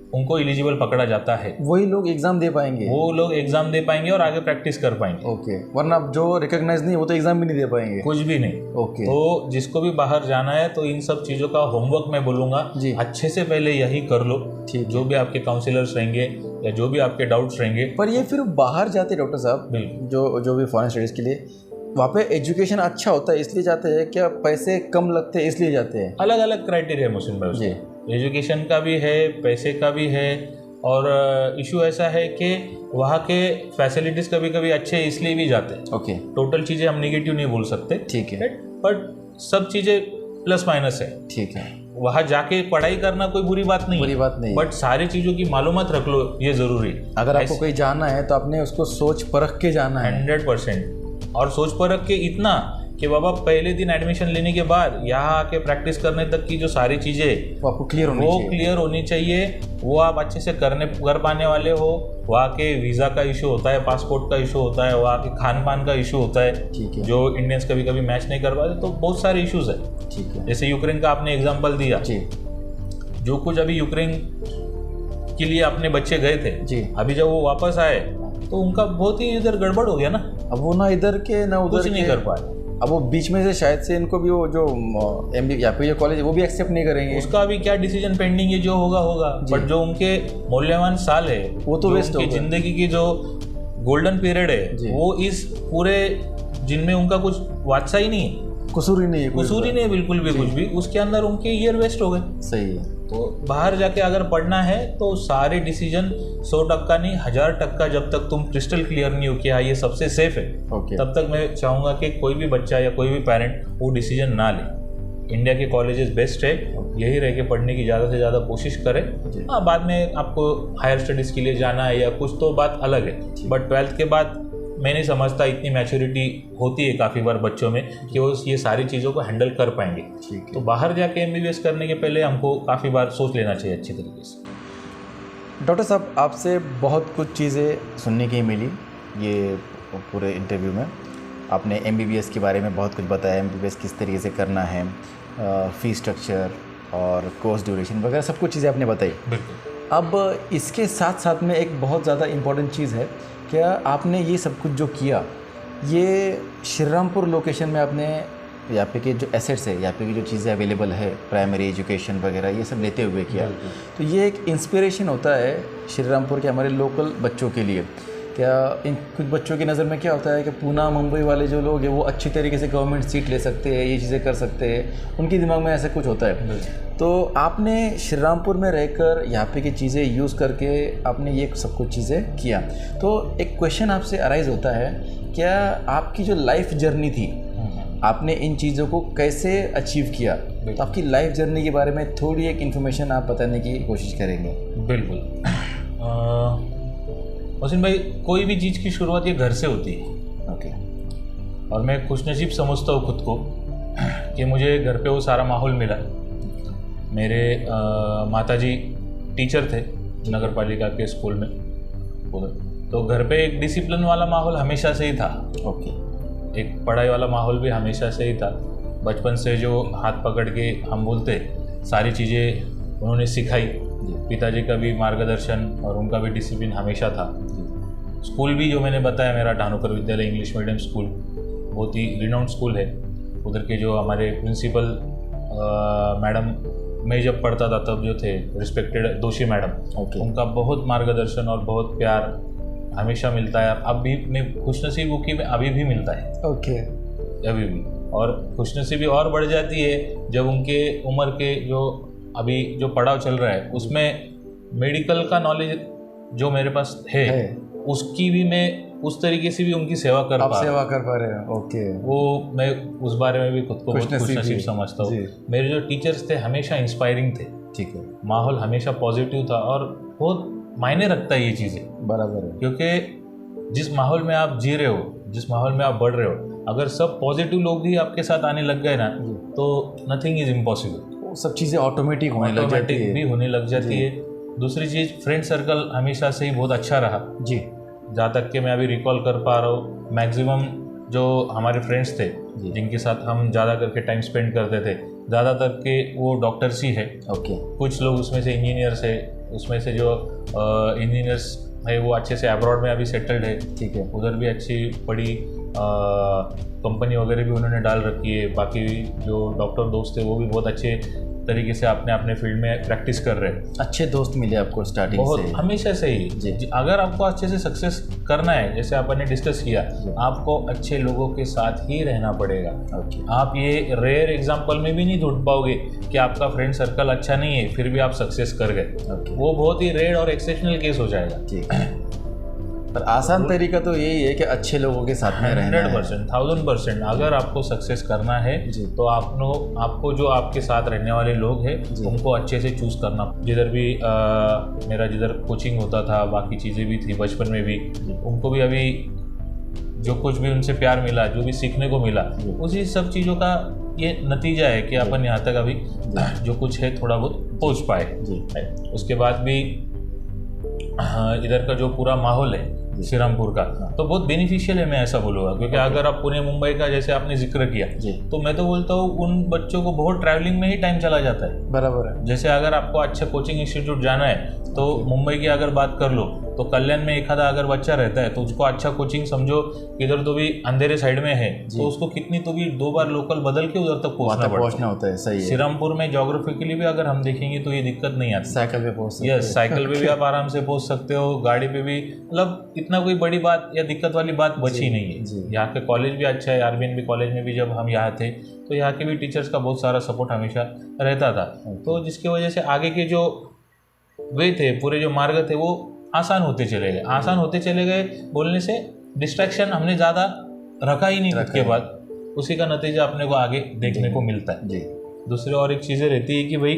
उनको एलिजिबल पकड़ा जाता है। वही लोग एग्जाम दे पाएंगे, वो लोग एग्जाम दे पाएंगे और आगे प्रैक्टिस कर पाएंगे। ओके। वरना जो रिकॉग्नाइज नहीं, वो तो एग्जाम भी नहीं दे पाएंगे, कुछ भी नहीं। ओके। तो जिसको भी बाहर जाना है तो इन सब चीज़ों का होमवर्क मैं बोलूँगा अच्छे से पहले यही कर लो। जो भी आपके काउंसलर्स रहेंगे या जो भी आपके डाउट्स रहेंगे। पर ये फिर बाहर जाते डॉक्टर साहब, जो भी फॉरेन स्टडीज़ के लिए, वहाँ पे एजुकेशन अच्छा होता है इसलिए जाते हैं क्या, पैसे कम लगते हैं इसलिए जाते हैं? अलग अलग क्राइटेरिया मुस्लिम भाई, एजुकेशन का भी है, पैसे का भी है, और इशू ऐसा है कि वहाँ के फैसिलिटीज़ कभी कभी अच्छे इसलिए भी जाते हैं। ओके, टोटल चीज़ें हम निगेटिव नहीं बोल सकते, ठीक है, बट सब चीज़ें प्लस माइनस है। ठीक है, वहाँ जाके पढ़ाई करना कोई बुरी बात नहीं बुरी बात नहीं है। बट सारी चीज़ों की मालूमात रख लो, ये ज़रूरी है। अगर आपको कोई जाना है तो आपने उसको सोच परख के जाना है। 100%। और सोच परख के इतना कि बाबा पहले दिन एडमिशन लेने के बाद यहाँ आके प्रैक्टिस करने तक की जो सारी चीज़ें वो आपको क्लियर होनी वो चाहिए। क्लियर होनी चाहिए, वो आप अच्छे से कर पाने वाले हो। वहाँ के वीज़ा का इशू होता है, पासपोर्ट का इशू होता है, वहाँ के खान पान का इशू होता है, ठीक है, जो इंडियंस कभी कभी मैच नहीं कर पाते, तो बहुत सारे इश्यूज है। ठीक है जैसे यूक्रेन का आपने एग्जाम्पल दिया, जी, जो कुछ अभी यूक्रेन के लिए अपने बच्चे गए थे जी, अभी जब वो वापस आए तो उनका बहुत ही इधर गड़बड़ हो गया ना, अब वो ना इधर के ना उधर कुछ नहीं के, कर पाए। अब वो बीच में से शायद से इनको भी वो जो MBA या फिर जो कॉलेज है वो भी एक्सेप्ट नहीं करेंगे। उसका अभी क्या डिसीजन पेंडिंग है, जो होगा होगा, बट जो उनके मूल्यवान साल है वो तो जो वेस्ट हो उनकी गए। जिंदगी की जो गोल्डन पीरियड जी। है वो इस पूरे जिनमें उनका कुछ वाचा ही नहीं है, कसूर ही नहीं है, कसूर ही नहीं है बिल्कुल भी कुछ भी, उसके अंदर उनके ईयर वेस्ट हो गए। सही है। तो बाहर जाके अगर पढ़ना है तो सारे डिसीजन 100% नहीं 1000% जब तक तुम क्रिस्टल क्लियर नहीं हो कि हाँ ये सबसे सेफ है, ओके, तब तक मैं चाहूँगा कि कोई भी बच्चा या कोई भी पेरेंट वो डिसीजन ना ले। इंडिया के कॉलेजेस बेस्ट है, यही रह के पढ़ने की ज़्यादा से ज़्यादा कोशिश करें। हाँ, बाद में आपको हायर स्टडीज़ के लिए जाना है या कुछ तो बात अलग है, बट 12th के बाद मैं नहीं समझता इतनी मैच्योरिटी होती है काफ़ी बार बच्चों में कि वो ये सारी चीज़ों को हैंडल कर पाएंगे। ठीक तो है। बाहर जाके MBBS करने के पहले हमको काफ़ी बार सोच लेना चाहिए अच्छी तरीके से। डॉक्टर साहब, आपसे बहुत कुछ चीज़ें सुनने की मिली ये पूरे इंटरव्यू में। आपने MBBS के बारे में बहुत कुछ बताया, MBBS किस तरीके से करना है, फ़ीस स्ट्रक्चर और कोर्स ड्यूरेशन वगैरह सब कुछ चीज़ें आपने बताई। बिल्कुल। अब इसके साथ साथ में एक बहुत ज़्यादा इम्पोर्टेंट चीज़ है, क्या आपने ये सब कुछ जो किया ये श्रीरामपुर लोकेशन में आपने यहाँ पे के जो एसेट्स है, यहाँ पे की जो चीज़ें अवेलेबल है, प्राइमरी एजुकेशन वगैरह ये सब लेते हुए किया, तो ये एक इंस्पिरेशन होता है श्रीरामपुर के हमारे लोकल बच्चों के लिए। क्या इन कुछ बच्चों की नज़र में क्या होता है कि पूना मुंबई वाले जो लोग हैं वो अच्छी तरीके से गवर्नमेंट सीट ले सकते हैं, ये चीज़ें कर सकते हैं, उनके दिमाग में ऐसा कुछ होता है। तो आपने श्रीरामपुर में रहकर यहाँ पे की चीज़ें यूज़ करके आपने ये सब कुछ चीज़ें किया। तो एक क्वेश्चन आपसे अराइज होता है, क्या आपकी जो लाइफ जर्नी थी आपने इन चीज़ों को कैसे अचीव किया? तो आपकी लाइफ जर्नी के बारे में थोड़ी एक इन्फॉर्मेशन आप बताने की कोशिश करेंगे। बिल्कुल। मोहसिन भाई, कोई भी चीज़ की शुरुआत ये घर से होती है। ओके। और मैं खुशनसीब समझता हूँ खुद को कि मुझे घर पे वो सारा माहौल मिला। मेरे माताजी टीचर थे नगर पालिका के स्कूल में, तो घर पे एक डिसिप्लिन वाला माहौल हमेशा से ही था। ओके। एक पढ़ाई वाला माहौल भी हमेशा से ही था। बचपन से जो हाथ पकड़ के हम बोलते सारी चीज़ें उन्होंने सिखाई। पिताजी का भी मार्गदर्शन और उनका भी डिसिप्लिन हमेशा था। स्कूल भी जो मैंने बताया, मेरा ढानोकर विद्यालय इंग्लिश मीडियम स्कूल बहुत ही रिनाउंड स्कूल है। उधर के जो हमारे प्रिंसिपल मैडम, मैं जब पढ़ता था तब जो थे रिस्पेक्टेड दोषी मैडम, उनका बहुत मार्गदर्शन और बहुत प्यार हमेशा मिलता है। अब भी मैं खुशनसीब हूँ कि मैं अभी भी मिलता है। ओके। अभी भी। और खुशनसीबी और बढ़ जाती है जब उनके उम्र के जो अभी जो पड़ाव चल रहा है उसमें मेडिकल का नॉलेज जो मेरे पास है उसकी भी मैं उस तरीके से भी उनकी सेवा कर पा रहे हैं। ओके। वो मैं उस बारे में भी खुद को बहुत खुशनसीब समझता हूँ। मेरे जो टीचर्स थे हमेशा इंस्पायरिंग थे। ठीक है। माहौल हमेशा पॉजिटिव था और बहुत मायने रखता है ये चीज़ें। बराबर है। क्योंकि जिस माहौल में आप जी रहे हो, जिस माहौल में आप बढ़ रहे हो, अगर सब पॉजिटिव लोग भी आपके साथ आने लग गए ना तो नथिंग इज इम्पॉसिबल। सब चीज़ें ऑटोमेटिक होने लग जाती है। दूसरी चीज़, फ्रेंड सर्कल हमेशा से ही बहुत अच्छा रहा जी। जहाँ तक कि मैं अभी रिकॉल कर पा रहा हूँ, मैक्सिमम जो हमारे फ्रेंड्स थे जिनके साथ हम ज़्यादा करके टाइम स्पेंड करते थे, ज़्यादातर के वो डॉक्टर्स ही है। ओके। कुछ लोग उसमें से इंजीनियर्स है, उसमें से जो इंजीनियर्स है वो अच्छे से अब्रॉड में अभी सेटल्ड है। ठीक है। उधर भी अच्छी बड़ी कंपनी वगैरह भी उन्होंने डाल रखी है। बाकी जो डॉक्टर दोस्त थे वो भी बहुत अच्छे तरीके से आपने अपने फील्ड में प्रैक्टिस कर रहे हैं। अच्छे दोस्त मिले आपको स्टार्टिंग बहुत से? हमेशा से ही अगर आपको अच्छे से सक्सेस करना है, जैसे अपन ने डिस्कस किया, आपको अच्छे लोगों के साथ ही रहना पड़ेगा। आप ये रेयर एग्जांपल में भी नहीं ढूंढ पाओगे कि आपका फ्रेंड सर्कल अच्छा नहीं है फिर भी आप सक्सेस कर गए। वो बहुत ही रेयर और एक्सेप्शनल केस हो जाएगा। पर आसान तरीका तो यही है कि अच्छे लोगों के साथ में रहना है। 100%, 1000%। अगर आपको सक्सेस करना है तो आपको जो आपके साथ रहने वाले लोग हैं उनको अच्छे से चूज करना। जिधर भी मेरा जिधर कोचिंग होता था, बाकी चीज़ें भी थी बचपन में भी, उनको भी अभी जो कुछ भी उनसे प्यार मिला, जो भी सीखने को मिला, उसी सब चीज़ों का ये नतीजा है कि अपन यहाँ तक अभी जो कुछ है थोड़ा बहुत पहुँच पाए। उसके बाद भी इधर का जो पूरा माहौल है श्रीरामपुर का तो बहुत बेनिफिशियल है, मैं ऐसा बोलूँगा। क्योंकि अगर आप पुणे मुंबई का जैसे आपने जिक्र किया तो मैं तो बोलता हूँ उन बच्चों को बहुत ट्रैवलिंग में ही टाइम चला जाता है। बराबर है। जैसे अगर आपको अच्छा कोचिंग इंस्टीट्यूट जाना है तो मुंबई की अगर बात कर लो तो कल्याण में एक आधा अगर बच्चा रहता है तो उसको अच्छा कोचिंग समझो इधर तो भी अंधेरे साइड में है तो उसको कितनी तो भी 2 बार लोकल बदल के उधर तक पहुंचना होता है। सही है। श्रीरामपुर में ज्योग्राफिकली भी अगर हम देखेंगे तो ये दिक्कत नहीं आती। साइकिल पे पहुंच सकते हो। साइकिल पे भी आप आराम से पहुंच सकते हो, गाड़ी पे भी, मतलब इतना कोई बड़ी बात या दिक्कत वाली बात बची नहीं है। यहाँ के कॉलेज भी अच्छा है। आरबीएनबी कॉलेज में भी जब हम यहाँ थे तो यहाँ के भी टीचर्स का बहुत सारा सपोर्ट हमेशा रहता था। तो जिसकी वजह से आगे के जो वे थे, पूरे जो मार्ग थे वो आसान होते चले गए बोलने से डिस्ट्रैक्शन हमने ज़्यादा रखा ही नहीं खुद के बाद, उसी का नतीजा अपने को आगे देखने को मिलता है। दूसरी और एक चीज़ें रहती है कि भाई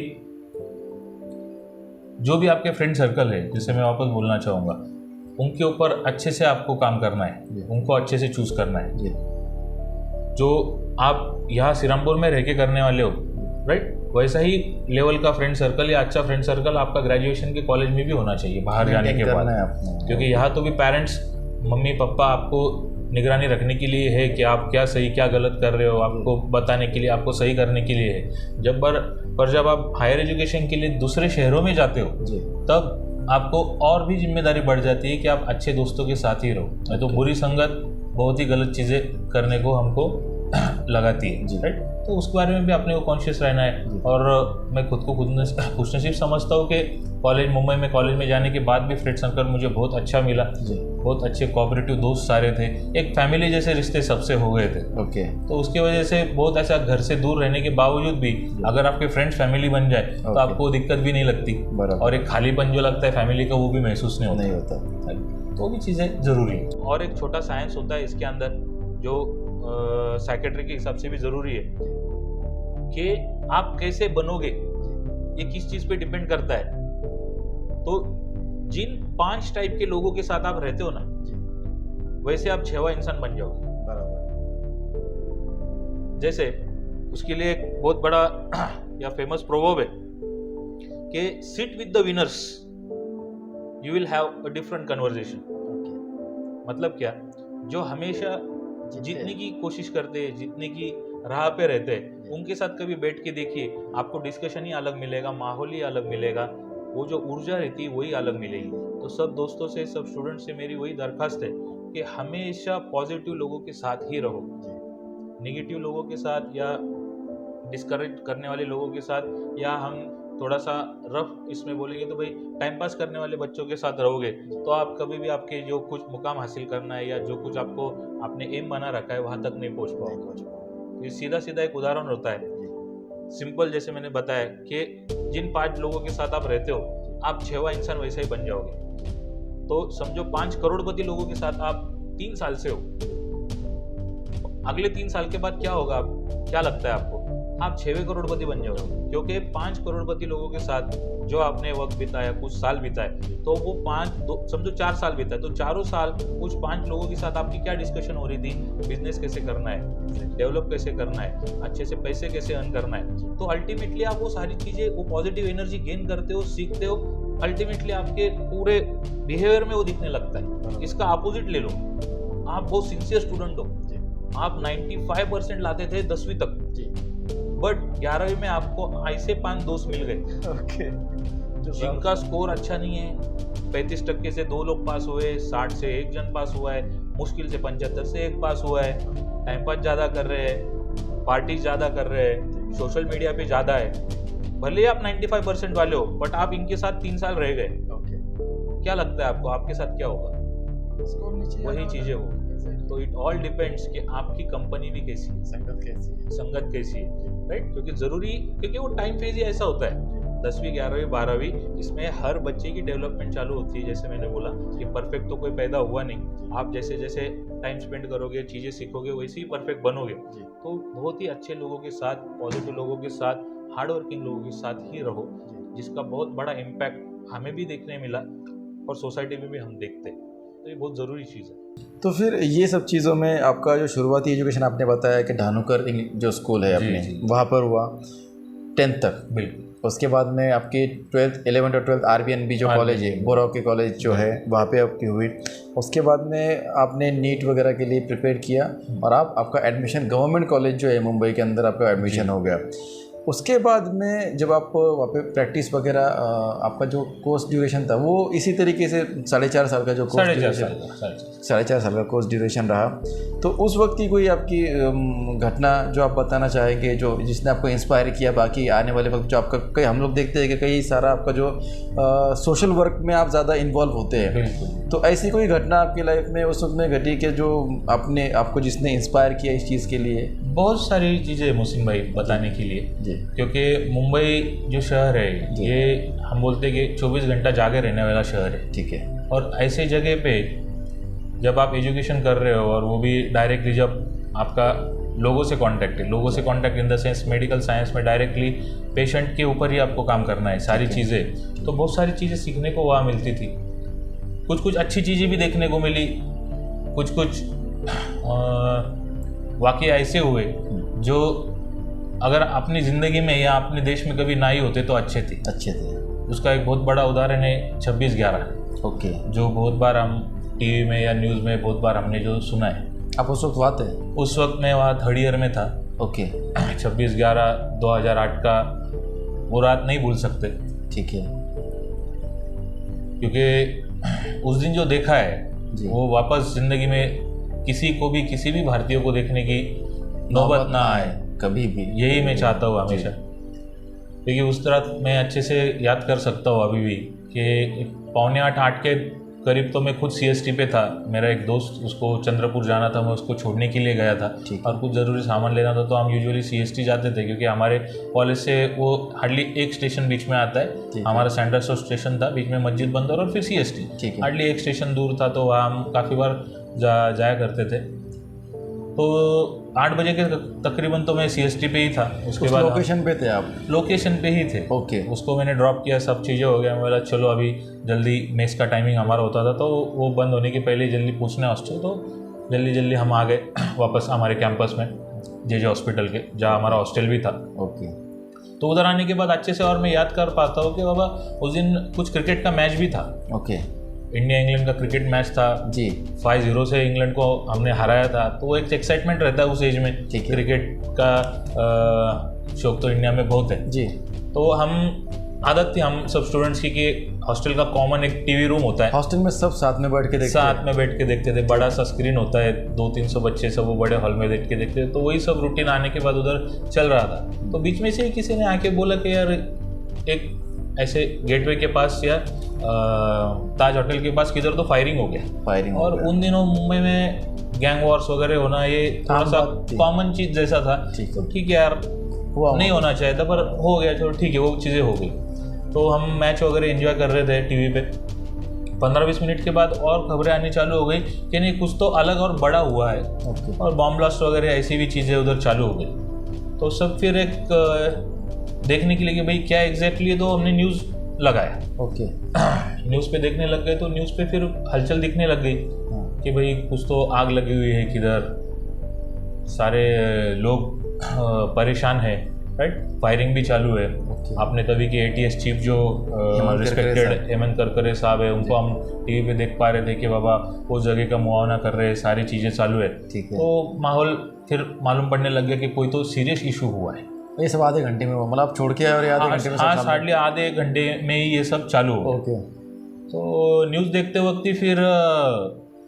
जो भी आपके फ्रेंड सर्कल है, जैसे मैं वापस बोलना चाहूँगा, उनके ऊपर अच्छे से आपको काम करना है, उनको अच्छे से चूज करना है। जो आप यहाँ श्रीरामपुर में रह के करने वाले हो, राइट, वैसा ही लेवल का फ्रेंड सर्कल या अच्छा फ्रेंड सर्कल आपका ग्रेजुएशन के कॉलेज में भी होना चाहिए बाहर जाने के बाद। क्योंकि यहाँ तो भी पेरेंट्स, मम्मी पापा आपको निगरानी रखने के लिए है कि आप क्या सही क्या गलत कर रहे हो, आपको बताने के लिए, आपको सही करने के लिए है। जब आप हायर एजुकेशन के लिए दूसरे शहरों में जाते हो तब आपको और भी जिम्मेदारी बढ़ जाती है कि आप अच्छे दोस्तों के साथ ही रहो। नहीं तो बुरी संगत बहुत ही गलत चीज़ें करने को हमको लगाती है, राइट। तो उसके बारे में भी अपने को कॉन्शियस रहना है। और मैं खुद को खुशनसीब समझता हूँ कि मुंबई में कॉलेज में जाने के बाद भी फ्रेंड सर्कल मुझे बहुत अच्छा मिला। बहुत अच्छे कोऑपरेटिव दोस्त सारे थे, एक फैमिली जैसे रिश्ते सबसे हो गए थे। तो उसकी वजह से बहुत ऐसा घर से दूर रहने के बावजूद भी अगर आपके फ्रेंड्स फैमिली बन जाए तो आपको दिक्कत भी नहीं लगती और एक खालीपन जो लगता है फैमिली का वो भी महसूस नहीं होता। तो भी चीज़ें ज़रूरी है। और एक छोटा साइंस होता है इसके अंदर जो साइकेट्री के हिसाब से भी ज़रूरी है कि आप कैसे बनोगे, ये किस चीज़ पे डिपेंड करता है। तो जिन 5 टाइप के लोगों के साथ आप रहते हो ना, वैसे आप 6वां इंसान बन जाओगे। जैसे उसके लिए एक बहुत बड़ा या फेमस प्रोवर्ब है कि sit with the winners you will have a different conversation. मतलब क्या, जो हमेशा जीतने की कोशिश करते हैं, जीतने की राह पे रहते हैं, उनके साथ कभी बैठ के देखिए, आपको डिस्कशन ही अलग मिलेगा, माहौल ही अलग मिलेगा, वो जो ऊर्जा रहती है वही अलग मिलेगी। तो सब दोस्तों से, सब स्टूडेंट से मेरी वही दरखास्त है कि हमेशा पॉजिटिव लोगों के साथ ही रहो। नेगेटिव लोगों के साथ या डिस्करेज करने वाले लोगों के साथ, या हम थोड़ा सा रफ इसमें बोलेंगे तो भाई टाइम पास करने वाले बच्चों के साथ रहोगे तो आप कभी भी आपके जो कुछ मुकाम हासिल करना है या जो कुछ आपको आपने एम बना रखा है वहाँ तक नहीं पहुँच पाओगे। ये सीधा सीधा एक उदाहरण होता है, सिंपल, जैसे मैंने बताया कि जिन 5 लोगों के साथ आप रहते हो आप 6वां इंसान वैसा ही बन जाओगे। तो समझो 5 करोड़पति लोगों के साथ आप 3 साल से हो, अगले 3 साल के बाद क्या होगा, क्या लगता है आपको? आप 6वें करोड़पति बन जाओगे। क्योंकि 5 करोड़पति लोगों के साथ जो आपने वक्त बिताया, कुछ साल बिताए, तो वो समझो 4 साल बिताए, तो चारों साल कुछ 5 लोगों के साथ आपकी क्या डिस्कशन हो रही थी? बिजनेस कैसे करना है, डेवलप कैसे करना है, अच्छे से पैसे कैसे अर्न करना है। तो अल्टीमेटली आप वो सारी चीजें, वो पॉजिटिव एनर्जी गेन करते हो, सीखते हो, अल्टीमेटली आपके पूरे बिहेवियर में वो दिखने लगता है। इसका अपोजिट ले लो, आप बहुत सिंसियर स्टूडेंट हो, आप 95% लाते थे 10वीं तक, बट 11वीं में आपको ऐसे 5 दोस्त मिल गए जिनका स्कोर अच्छा नहीं है। 35% से 2 लोग पास हुए, 60 से 1 जन पास हुआ है, मुश्किल से 75 से 1 पास हुआ है। टाइम पास ज़्यादा कर रहे हैं, पार्टी ज़्यादा कर रहे हैं, सोशल मीडिया पे ज़्यादा है, भले ही आप 95% वाले हो, बट आप इनके साथ 3 साल रह गए, ओके क्या लगता है आपको आपके साथ क्या होगा? स्कोर नीचे वही चीजें हो। तो इट ऑल डिपेंड्स कि आपकी कंपनी भी कैसी है, संगत कैसी है संगत कैसी है, राइट? क्योंकि वो टाइम फेज ही ऐसा होता है, 10वीं 11वीं 12वीं, इसमें हर बच्चे की डेवलपमेंट चालू होती है। जैसे मैंने बोला कि परफेक्ट तो कोई पैदा हुआ नहीं, आप जैसे जैसे टाइम स्पेंड करोगे, चीज़ें सीखोगे, वैसे ही परफेक्ट बनोगे। जी तो बहुत ही अच्छे लोगों के साथ, पॉजिटिव लोगों के साथ, हार्ड वर्किंग लोगों के साथ ही रहो, जिसका बहुत बड़ा इम्पैक्ट हमें भी देखने मिला और सोसाइटी में भी हम देखते हैं। तो ये बहुत ज़रूरी चीज़ है। तो फिर ये सब चीज़ों में आपका जो शुरुआती एजुकेशन आपने बताया कि ढानूकर जो स्कूल है जी, अपने जी। वहाँ पर हुआ 10th तक। बिल्कुल। उसके बाद में आपकी 12th 11th और 12th RBNB जो कॉलेज है, बोराव के कॉलेज जो है वहाँ पे आपकी हुई। उसके बाद में आपने नीट वगैरह के लिए प्रिपेयर किया और आपका एडमिशन गवर्नमेंट कॉलेज जो है मुंबई के अंदर आपका एडमिशन हो गया। उसके बाद में जब आप वहाँ पे प्रैक्टिस वगैरह आपका जो कोर्स ड्यूरेशन था वो इसी तरीके से 4.5 साल का जो कोर्स 4.5 साल का कोर्स ड्यूरेशन रहा। तो उस वक्त की कोई आपकी घटना जो आप बताना चाहेंगे, जो जिसने आपको इंस्पायर किया बाकी आने वाले वक्त जो आपका कई हम लोग देखते हैं कि कई सारा आपका जो सोशल वर्क में आप ज़्यादा इन्वॉल्व होते हैं, बिल्कुल। तो ऐसी कोई घटना आपकी लाइफ में उस वक्त में घटी कि जो आपको जिसने इंस्पायर किया इस चीज़ के लिए? बहुत सारी चीज़ें मोहसिन भाई बताने के लिए जी, क्योंकि मुंबई जो शहर है जी। ये हम बोलते हैं कि 24 घंटा जागे रहने वाला शहर है। ठीक है। और ऐसे जगह पे जब आप एजुकेशन कर रहे हो और वो भी डायरेक्टली जब आपका लोगों से कांटेक्ट है, लोगों से contact in the sense medical science में डायरेक्टली पेशेंट के ऊपर ही आपको काम करना है सारी चीज़ें, तो बहुत सारी चीज़ें सीखने को वहाँ मिलती थी। कुछ अच्छी चीज़ें भी देखने को मिली, कुछ वाकई ऐसे हुए जो अगर अपनी ज़िंदगी में या अपने देश में कभी ना ही होते तो अच्छे थे। उसका एक बहुत बड़ा उदाहरण है 26/11। ओके। जो बहुत बार हम टीवी में या न्यूज़ में बहुत बार हमने जो सुना है। आप उस वक्त वहाँ थे? उस वक्त मैं वहाँ 3rd ईयर में था। ओके। 26/11/2008 का वो रात नहीं भूल सकते। ठीक है। क्योंकि उस दिन जो देखा है वो वापस ज़िंदगी में किसी भी भारतीय को देखने की नौबत ना आए कभी भी। यही मैं चाहता हूँ हमेशा। क्योंकि उस तरह मैं अच्छे से याद कर सकता हूँ अभी भी कि 7:45-8 के करीब तो मैं खुद CST पे था। मेरा एक दोस्त, उसको चंद्रपुर जाना था, मैं उसको छोड़ने के लिए गया था और कुछ ज़रूरी सामान लेना था, तो हम यूजुअली CST जाते थे क्योंकि हमारे कॉलेज से वो हार्डली एक स्टेशन बीच में आता है। हमारा सेंट्रल स्टेशन था, बीच में मस्जिद बंदर और फिर CST, हार्डली एक स्टेशन दूर था, तो वहाँ हम काफ़ी बार जाया करते थे। तो 8 बजे के तकरीबन तो मैं CST पे ही था। उसके बाद लोकेशन पे थे आप? लोकेशन पे ही थे। ओके। उसको मैंने ड्रॉप किया, सब चीज़ें हो गया। मैं बोला चलो अभी जल्दी, मेस का टाइमिंग हमारा होता था तो वो बंद होने के पहले जल्दी पूछने हॉस्टल, तो जल्दी हम आ गए वापस हमारे कैंपस में JJ हॉस्पिटल के, जहाँ हमारा हॉस्टल भी था। ओके। तो उधर आने के बाद अच्छे से और मैं याद कर पाता हूँ कि बाबा उस दिन कुछ क्रिकेट का मैच भी था। ओके। इंडिया इंग्लैंड का क्रिकेट मैच था जी। 5-0 से इंग्लैंड को हमने हराया था। तो वो एक एक्साइटमेंट रहता है उस एज में। क्रिकेट का शौक तो इंडिया में बहुत है जी। तो हम आदत थी हम सब स्टूडेंट्स की कि हॉस्टल का कॉमन एक टीवी रूम होता है, हॉस्टल में सब साथ में बैठ के देखते थे। बड़ा सा स्क्रीन होता है, 200-300 बच्चे सब वो बड़े हॉल में बैठ के देखते थे। तो वही सब रूटीन आने के बाद उधर चल रहा था। तो बीच में से किसी ने आके बोला कि यार एक ऐसे गेटवे के पास या ताज होटल के पास किधर तो फायरिंग हो गया। और उन दिनों मुंबई में गैंग वॉर्स वगैरह होना ये थोड़ा सा कॉमन चीज़ जैसा था। तो ठीक है यार, नहीं होना चाहिए था पर हो गया, चलो ठीक है, वो चीज़ें हो गई। तो हम मैच वगैरह एंजॉय कर रहे थे टीवी पे। 15-20 मिनट के बाद और खबरें आनी चालू हो गई कि नहीं कुछ तो अलग और बड़ा हुआ है। और बॉम्ब ब्लास्ट वगैरह ऐसी भी चीज़ें उधर चालू हो गई। तो सब फिर एक देखने के लिए कि भाई क्या एग्जैक्टली है, तो हमने न्यूज़ लगाया। न्यूज़ पे देखने लग गए। तो न्यूज़ पे फिर हलचल दिखने लग गई कि भाई कुछ तो आग लगी हुई है किधर, सारे लोग परेशान है, राइट। फायरिंग भी चालू है। आपने तभी के ATS चीफ जो रिस्पेक्टेड हेमंत करकरे साहब है, उनको हम टीवी पे देख पा रहे थे कि बाबा उस जगह का मुआवना कर रहे हैं, सारी चीज़ें चालू है। तो माहौल फिर मालूम पड़ने लग गया कि कोई तो सीरियस इशू हुआ है। ये सब आधे घंटे में, मतलब आप छोड़ के आए और आधे घंटे में? हाँ, हार्डली आधे घंटे में ही ये सब चालू हो गया। तो न्यूज़ देखते वक्त ही फिर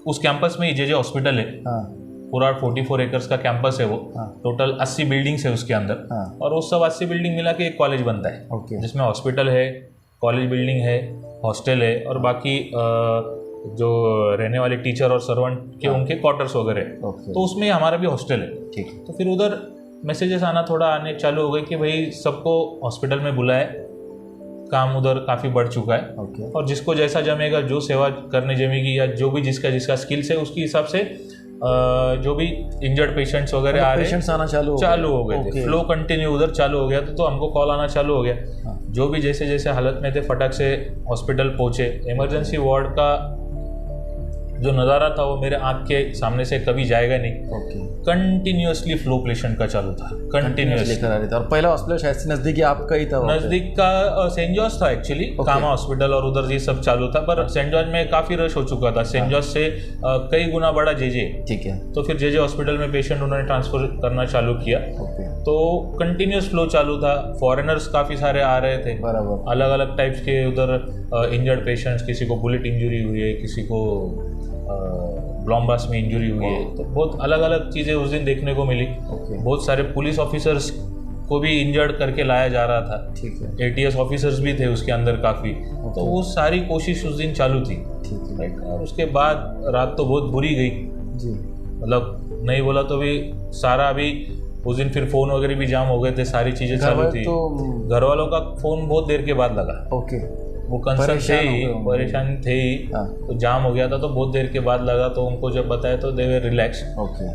उस कैंपस में ही JJ हॉस्पिटल है, पूरा 44 एकर्स का कैंपस है वो। हाँ। टोटल 80 बिल्डिंग्स है उसके अंदर। हाँ। और वो सब 80 बिल्डिंग मिला के एक कॉलेज बनता है। ओके। जिसमें हॉस्पिटल है, कॉलेज बिल्डिंग है, हॉस्टल है और बाकी जो रहने वाले टीचर और सर्वेंट के उनके क्वार्टर्स वगैरह है। ओके। तो उसमें हमारा भी हॉस्टल है। ठीक है। तो फिर उधर मैसेजेस आने चालू हो गए कि भाई सबको हॉस्पिटल में बुलाए, काम उधर काफ़ी बढ़ चुका है। ओके। और जिसको जैसा जमेगा, जो सेवा करने जमेगी या जो भी जिसका स्किल्स है उसके हिसाब से जो भी इंजर्ड पेशेंट्स वगैरह आ रहे पेशेंट्स आना चालू हो गए थे। फ्लो कंटिन्यू उधर चालू हो गया तो हमको कॉल आना चालू हो गया। हाँ। जो भी जैसे जैसे हालत में थे फटाक से हॉस्पिटल पहुँचे। इमरजेंसी वार्ड का जो नज़ारा था वो मेरे आँख के सामने से कभी जाएगा नहीं। ओके। कंटिन्यूसली फ्लो पेशेंट का चालू था, कंटिन्यूसली लेकर आ रहे थे। और पहला हॉस्पिटल शायद से नज़दीकी आपका ही था वहाँ पे? नज़दीक का सेंट जॉर्ज था एक्चुअली। कामा हॉस्पिटल और उधर ये सब चालू था, पर सेंट जॉर्ज में काफ़ी रश हो चुका था। सेंट जॉर्ज से कई गुना बड़ा जेजे। ठीक है। तो फिर जेजे हॉस्पिटल में पेशेंट उन्होंने ट्रांसफ़र करना चालू किया। ओके। तो कंटिन्यूस फ्लो चालू था। फॉरेनर्स काफ़ी सारे आ रहे थे, बराबर। अलग अलग टाइप्स के उधर इंजर्ड पेशेंट्स। किसी को बुलेट इंजरी हुई है, किसी को ब्लॉम्बास में इंजरी हुई है। तो बहुत अलग अलग चीज़ें उस दिन देखने को मिली। ओके। बहुत सारे पुलिस ऑफिसर्स को भी इंजर्ड करके लाया जा रहा था। ठीक है। ATS ऑफिसर्स भी थे उसके अंदर काफ़ी। तो वो सारी कोशिश उस दिन चालू थी। ठीक है। राइट। और उसके बाद रात तो बहुत बुरी गई जी। मतलब नहीं बोला तो भी सारा अभी उस दिन फिर फ़ोन वगैरह भी जाम हो गए थे, सारी चीज़ें चालू थी। तो घर वालों का फ़ोन बहुत देर के बाद लगा। ओके। वो कंसर्न थे ही, परेशान थे ही। हाँ। तो जाम हो गया था तो बहुत देर के बाद लगा। तो उनको जब बताया तो दे वर रिलैक्स। ओके।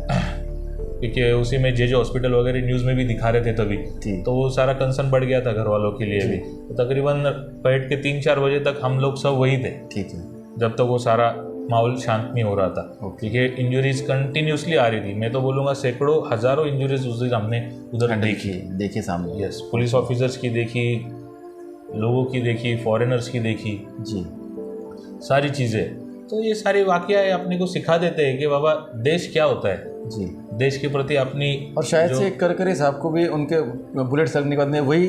क्योंकि उसी में जे हॉस्पिटल वगैरह न्यूज़ में भी दिखा रहे थे तभी। तो वो सारा कंसर्न बढ़ गया था घर वालों के लिए भी। तो तकरीबन पेट के 3-4 बजे तक हम लोग सब वही थे। ठीक है। जब तक वो सारा माहौल शांत नहीं हो रहा था। क्योंकि इंजरीज कंटिन्यूसली आ रही थी। मैं तो बोलूँगा सैकड़ों हज़ारों इंजरीज उस दिन हमने उधर देखी सामने। यस, पुलिस ऑफिसर्स की देखी, लोगों की देखी, फॉरेनर्स की देखी जी, सारी चीज़ें। तो ये सारे वाक़या अपने को सिखा देते हैं कि बाबा देश क्या होता है जी, देश के प्रति अपनी। और शायद से करकरे साहब को भी उनके बुलेट लगने के बाद में वही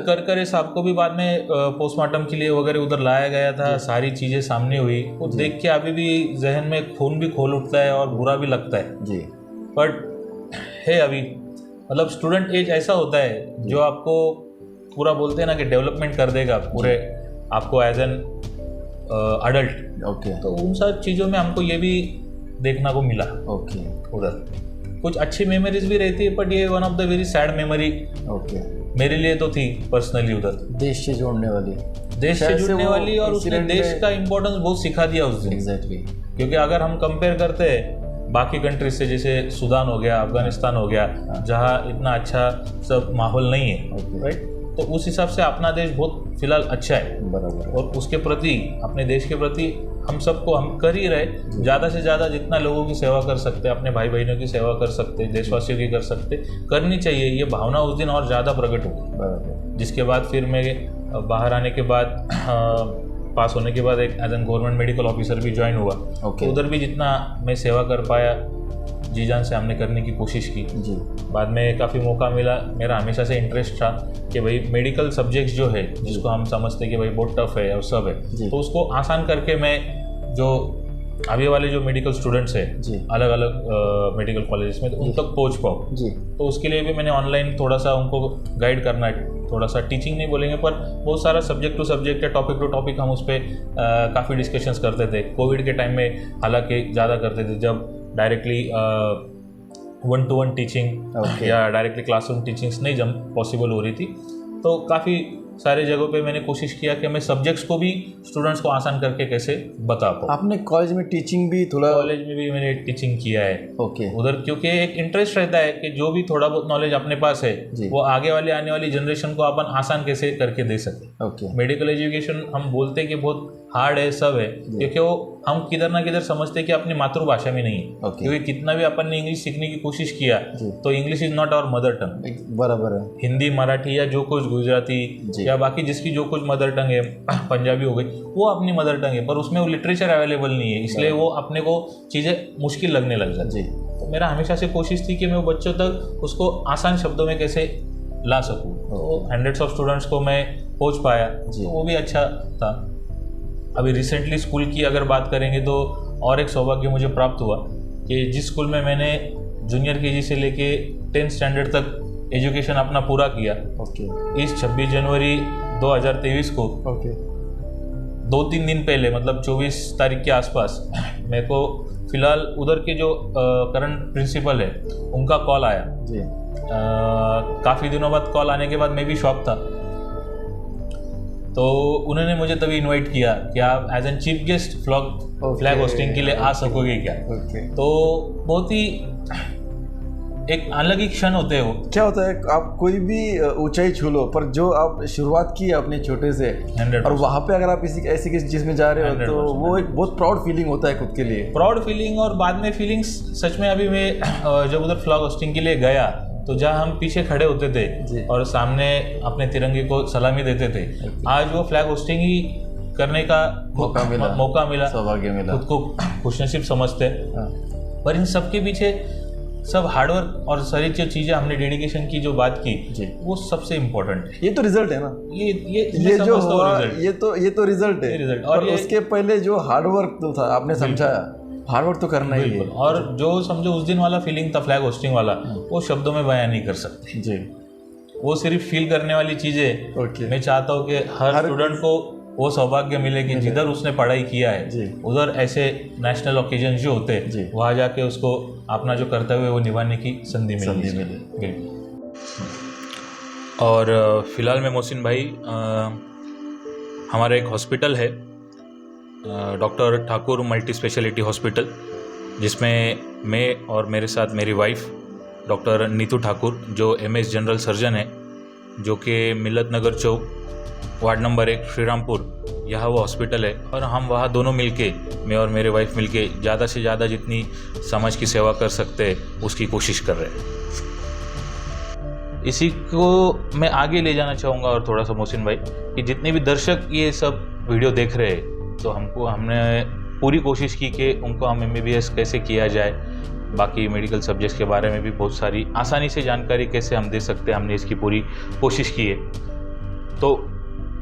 करकरे साहब को भी बाद में पोस्टमार्टम के लिए वगैरह उधर लाया गया था। सारी चीज़ें सामने हुई। वो देख के अभी भी जहन में खून भी खोल उठता है और बुरा भी लगता है जी। बट है अभी मतलब स्टूडेंट एज ऐसा होता है जो आपको पूरा बोलते हैं ना कि डेवलपमेंट कर देगा पूरे आपको एज एन अडल्ट। ओके। तो उन सब चीज़ों में हमको ये भी देखना को मिला। ओके। उधर कुछ अच्छी मेमोरीज भी रहती है बट ये one of the very sad memory okay मेरे लिए तो थी पर्सनली। उधर देश से जोड़ने वाली, देश से जुड़ने वाली, और उसने देश का इम्पोर्टेंस बहुत सिखा दिया उस दिन। एग्जैक्टली। क्योंकि अगर हम कंपेयर करते हैं बाकी कंट्रीज से, जैसे सूडान हो गया, अफगानिस्तान हो गया, जहाँ इतना अच्छा सब माहौल नहीं है, राइट, तो उस हिसाब से अपना देश बहुत फिलहाल अच्छा है। बराबर। और उसके प्रति, अपने देश के प्रति हम सबको हम कर ही रहे। ज़्यादा से ज़्यादा जितना लोगों की सेवा कर सकते, अपने भाई बहनों की सेवा कर सकते, देशवासियों की कर सकते, करनी चाहिए। ये भावना उस दिन और ज़्यादा प्रकट हुई। बराबर। जिसके बाद फिर मैं बाहर आने के बाद पास होने के बाद एक as an government medical officer भी ज्वाइन हुआ। ओके। तो उधर भी जितना मैं सेवा कर पाया जी जान से हमने करने की कोशिश की। जी। बाद में काफ़ी मौका मिला। मेरा हमेशा से इंटरेस्ट था कि भाई मेडिकल सब्जेक्ट्स जो है जिसको हम समझते कि भाई बहुत टफ है और सब है, तो उसको आसान करके मैं जो अभी वाले जो मेडिकल स्टूडेंट्स हैं अलग अलग मेडिकल कॉलेजेस में, तो उन तक पहुँच पाऊँ जी। तो उसके लिए भी मैंने ऑनलाइन थोड़ा सा उनको गाइड करना है, थोड़ा सा टीचिंग नहीं बोलेंगे पर बहुत सारा सब्जेक्ट टू सब्जेक्ट या टॉपिक टू टॉपिक हम उस पर काफ़ी डिस्कशंस करते थे। कोविड के टाइम में हालांकि ज़्यादा करते थे, जब डायरेक्टली 1-to-1 टीचिंग या डायरेक्टली क्लासरूम टीचिंग्स नहीं जब पॉसिबल हो रही थी, तो काफ़ी सारे जगहों पे मैंने कोशिश किया कि मैं सब्जेक्ट्स को भी स्टूडेंट्स को आसान करके कैसे बता पाऊँ। आपने कॉलेज में टीचिंग भी थोड़ा? कॉलेज में भी मैंने टीचिंग किया है। ओके। उधर क्योंकि एक इंटरेस्ट रहता है कि जो भी थोड़ा बहुत नॉलेज अपने पास है वो आगे वाले आने वाली जनरेशन को अपन आसान कैसे करके दे सके। ओके। मेडिकल एजुकेशन हम बोलते हैं कि बहुत हार्ड है, सब है, क्योंकि वो हम किधर ना किधर समझते हैं कि अपनी मातृभाषा में नहीं है। क्योंकि कितना भी अपन ने इंग्लिश सीखने की कोशिश किया तो English is not our mother tongue. बराबर है। हिंदी, मराठी या जो कुछ गुजराती या बाकी जिसकी जो कुछ मदर टंग है, पंजाबी हो गई, वो अपनी मदर टंग है, पर उसमें वो लिटरेचर अवेलेबल नहीं है, इसलिए वो अपने को चीज़ें मुश्किल लगने लग जाती है। तो मेरा हमेशा से कोशिश थी कि मैं वो बच्चों तक उसको आसान शब्दों में कैसे ला सकूँ। तो हंड्रेड्स ऑफ स्टूडेंट्स को मैं पहुँच पाया, तो वो भी अच्छा था। अभी रिसेंटली स्कूल की अगर बात करेंगे तो और एक सौभाग्य मुझे प्राप्त हुआ कि जिस स्कूल में मैंने जूनियर केजी से लेके 10th स्टैंडर्ड तक एजुकेशन अपना पूरा किया, ओके इस 26 जनवरी 2023 को ओके 2-3 दिन पहले, मतलब 24 तारीख के आसपास, मेरे को फिलहाल उधर के जो करंट प्रिंसिपल है उनका कॉल आया जी। काफ़ी दिनों बाद कॉल आने के बाद मैं भी शॉक था। तो उन्होंने मुझे तभी इनवाइट किया कि आप as an chief guest flag hosting के लिए आ सकोगे क्या। तो बहुत ही एक अलग ही क्षण होते हैं वो। क्या होता है, आप कोई भी ऊंचाई छू लो, पर जो आप शुरुआत की है अपने छोटे से, 100%। और वहाँ पे अगर आप ऐसी किसी चीज़ में जा रहे हो तो 100%। वो एक बहुत प्राउड फीलिंग होता है खुद के लिए। प्राउड फीलिंग, और बाद में फीलिंग्स सच में। अभी मैं जब उधर फ्लैग होस्टिंग के लिए गया तो जहाँ हम पीछे खड़े होते थे और सामने अपने तिरंगे को सलामी देते थे, आज वो फ्लैग होस्टिंग ही करने का मौका मिला, सौभाग्य मिला, खुद को खुशनसीब समझते हैं। पर इन सब के पीछे सब हार्डवर्क और सारी जो चीज़ें हमने डेडिकेशन की जो बात की वो सबसे इम्पोर्टेंट है। ये तो रिजल्ट है ना, ये जो हुआ ये तो रिजल्ट है। रिजल्ट। और उसके पहले जो हार्डवर्क तो था, आपने समझाया, हार्डवर्क तो करना ही है। और जो समझो उस दिन वाला फीलिंग था फ्लैग होस्टिंग वाला, वो शब्दों में बयान नहीं कर सकते जी। वो सिर्फ फील करने वाली चीज़ें। मैं चाहता हूँ कि हर स्टूडेंट को वो सौभाग्य मिले कि जिधर उसने पढ़ाई किया है उधर ऐसे नेशनल ओकेजन जो होते हैं वहाँ जाके उसको अपना जो कर्तव्य है वो निभाने की संधि मिले। बिल्कुल। और फिलहाल में मोहसिन भाई, हमारा एक हॉस्पिटल है doctor Thakur multi speciality hospital, जिसमें मैं और मेरे साथ मेरी वाइफ डॉक्टर नीतू ठाकुर जो MS जनरल सर्जन है, जो कि मिलत नगर चौक वार्ड नंबर 1 श्रीरामपुर, यहाँ वो हॉस्पिटल है। और हम वहाँ दोनों मिलके, मैं और मेरे वाइफ मिलके ज़्यादा से ज़्यादा जितनी समाज की सेवा कर सकते हैं उसकी कोशिश कर रहे हैं। इसी को मैं आगे ले जाना चाहूँगा और थोड़ा सा मोहसिन भाई, कि जितने भी दर्शक ये सब वीडियो देख रहे हैं, तो हमने पूरी कोशिश की कि उनको हम MBBS कैसे किया जाए, बाकी मेडिकल सब्जेक्ट्स के बारे में भी बहुत सारी आसानी से जानकारी कैसे हम दे सकते हैं, हमने इसकी पूरी कोशिश की है। तो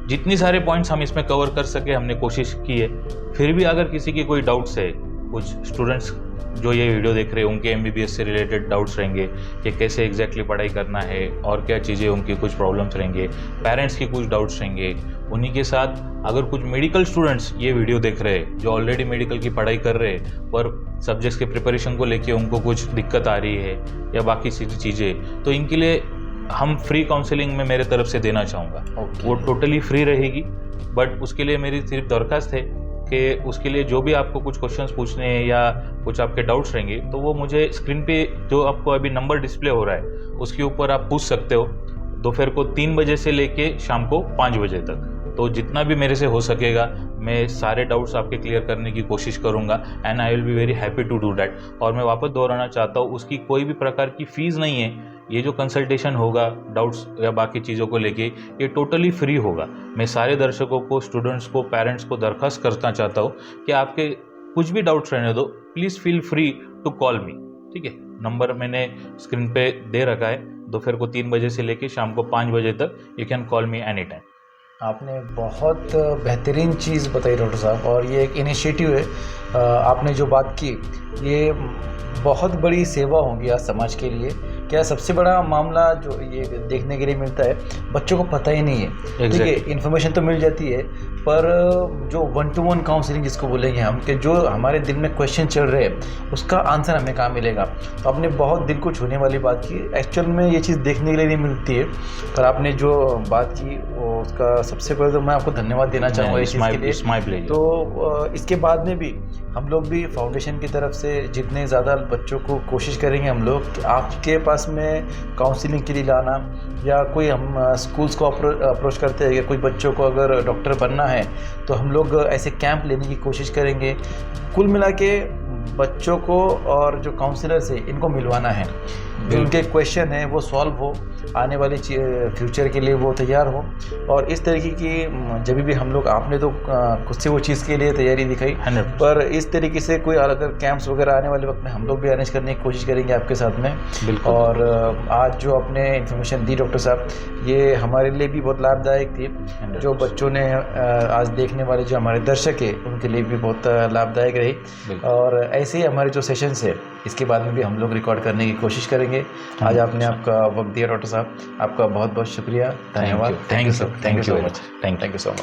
जितनी सारे पॉइंट्स हम इसमें कवर कर सके हमने कोशिश की है। फिर भी अगर किसी की कोई डाउट्स है, कुछ स्टूडेंट्स जो ये वीडियो देख रहे हैं उनके MBBS से रिलेटेड डाउट्स रहेंगे कि कैसे एग्जैक्टली पढ़ाई करना है और क्या चीज़ें, उनकी कुछ प्रॉब्लम्स रहेंगे, पेरेंट्स की कुछ डाउट्स रहेंगे, उन्हीं के साथ अगर कुछ मेडिकल स्टूडेंट्स ये वीडियो देख रहे हैं जो ऑलरेडी मेडिकल की पढ़ाई कर रहे हैं पर सब्जेक्ट्स के प्रिपरेशन को लेके उनको कुछ दिक्कत आ रही है या बाकी चीज़ें, तो इनके लिए हम फ्री काउंसलिंग में मेरे तरफ से देना चाहूँगा। वो टोटली फ्री रहेगी, बट उसके लिए मेरी सिर्फ दरख्वास्त है कि उसके लिए जो भी आपको कुछ क्वेश्चंस पूछने हैं या कुछ आपके डाउट्स रहेंगे तो वो मुझे स्क्रीन पे जो आपको अभी नंबर डिस्प्ले हो रहा है उसके ऊपर आप पूछ सकते हो, दोपहर को 3 बजे से लेके शाम को 5 बजे तक। तो जितना भी मेरे से हो सकेगा मैं सारे डाउट्स आपके क्लियर करने की कोशिश करूंगा, and I will be very happy to do that. और मैं वापस दोहराना चाहता हूँ, उसकी कोई भी प्रकार की फ़ीस नहीं है। ये जो कंसल्टेशन होगा डाउट्स या बाकी चीज़ों को लेके, ये टोटली फ्री होगा। मैं सारे दर्शकों को, स्टूडेंट्स को, पेरेंट्स को दरख्वास्त करना चाहता हूँ कि आपके कुछ भी डाउट्स रहने दो, please feel free to call मी। ठीक है, नंबर मैंने स्क्रीन पे दे रखा है। दोपहर को 3 बजे से लेके शाम को 5 बजे तक you can call me any time. आपने बहुत बेहतरीन चीज़ बताई डॉक्टर साहब, और ये एक इनिशिएटिव है। आपने जो बात की ये बहुत बड़ी सेवा होगी आज समाज के लिए। क्या सबसे बड़ा मामला जो ये देखने के लिए मिलता है, बच्चों को पता ही नहीं है। ठीक है, इन्फॉर्मेशन तो मिल जाती है, पर जो 1-to-1 काउंसलिंग जिसको बोलेंगे हम, कि जो हमारे दिल में क्वेश्चन चल रहे हैं उसका आंसर हमें कहाँ मिलेगा। तो आपने बहुत दिल को छूने वाली बात की। एक्चुअल में ये चीज़ देखने के लिए नहीं मिलती है, पर आपने जो बात की वो उसका सबसे पहले तो मैं आपको धन्यवाद देना चाहूँगा इस चीज़ के लिए। तो इसके बाद में भी हम लोग भी फाउंडेशन की तरफ से जितने ज़्यादा बच्चों को कोशिश करेंगे हम लोग कि आपके पास में काउंसलिंग के लिए लाना, या कोई हम स्कूल्स को अप्रोच करते हैं कि कोई बच्चों को अगर डॉक्टर बनना है तो हम लोग ऐसे कैंप लेने की कोशिश करेंगे। कुल मिला के बच्चों को और जो काउंसलर्स है इनको मिलवाना है। जो उनके क्वेश्चन है वो सॉल्व हो, आने वाले फ्यूचर के लिए वो तैयार हो। और इस तरीके की जब भी हम लोग, आपने तो खुद से वो चीज़ के लिए तैयारी दिखाई, 100%। पर इस तरीके से कोई अगर कैंप्स वगैरह आने वाले वक्त में हम लोग भी अरेंज करने की कोशिश करेंगे आपके साथ में। बिल्कुल। और आज जो आपने इन्फॉर्मेशन दी डॉक्टर साहब, ये हमारे लिए भी बहुत लाभदायक थी। जो बच्चों ने आज देखने वाले जो हमारे दर्शक है उनके लिए भी बहुत लाभदायक रही। और ऐसे ही हमारे जो सेशंस है इसके बाद में भी हम लोग रिकॉर्ड करने की कोशिश करेंगे। आज आपने आपका वक्त दिया डॉक्टर साहब, आपका बहुत बहुत शुक्रिया, धन्यवाद। Thank you so much. Thank you so much.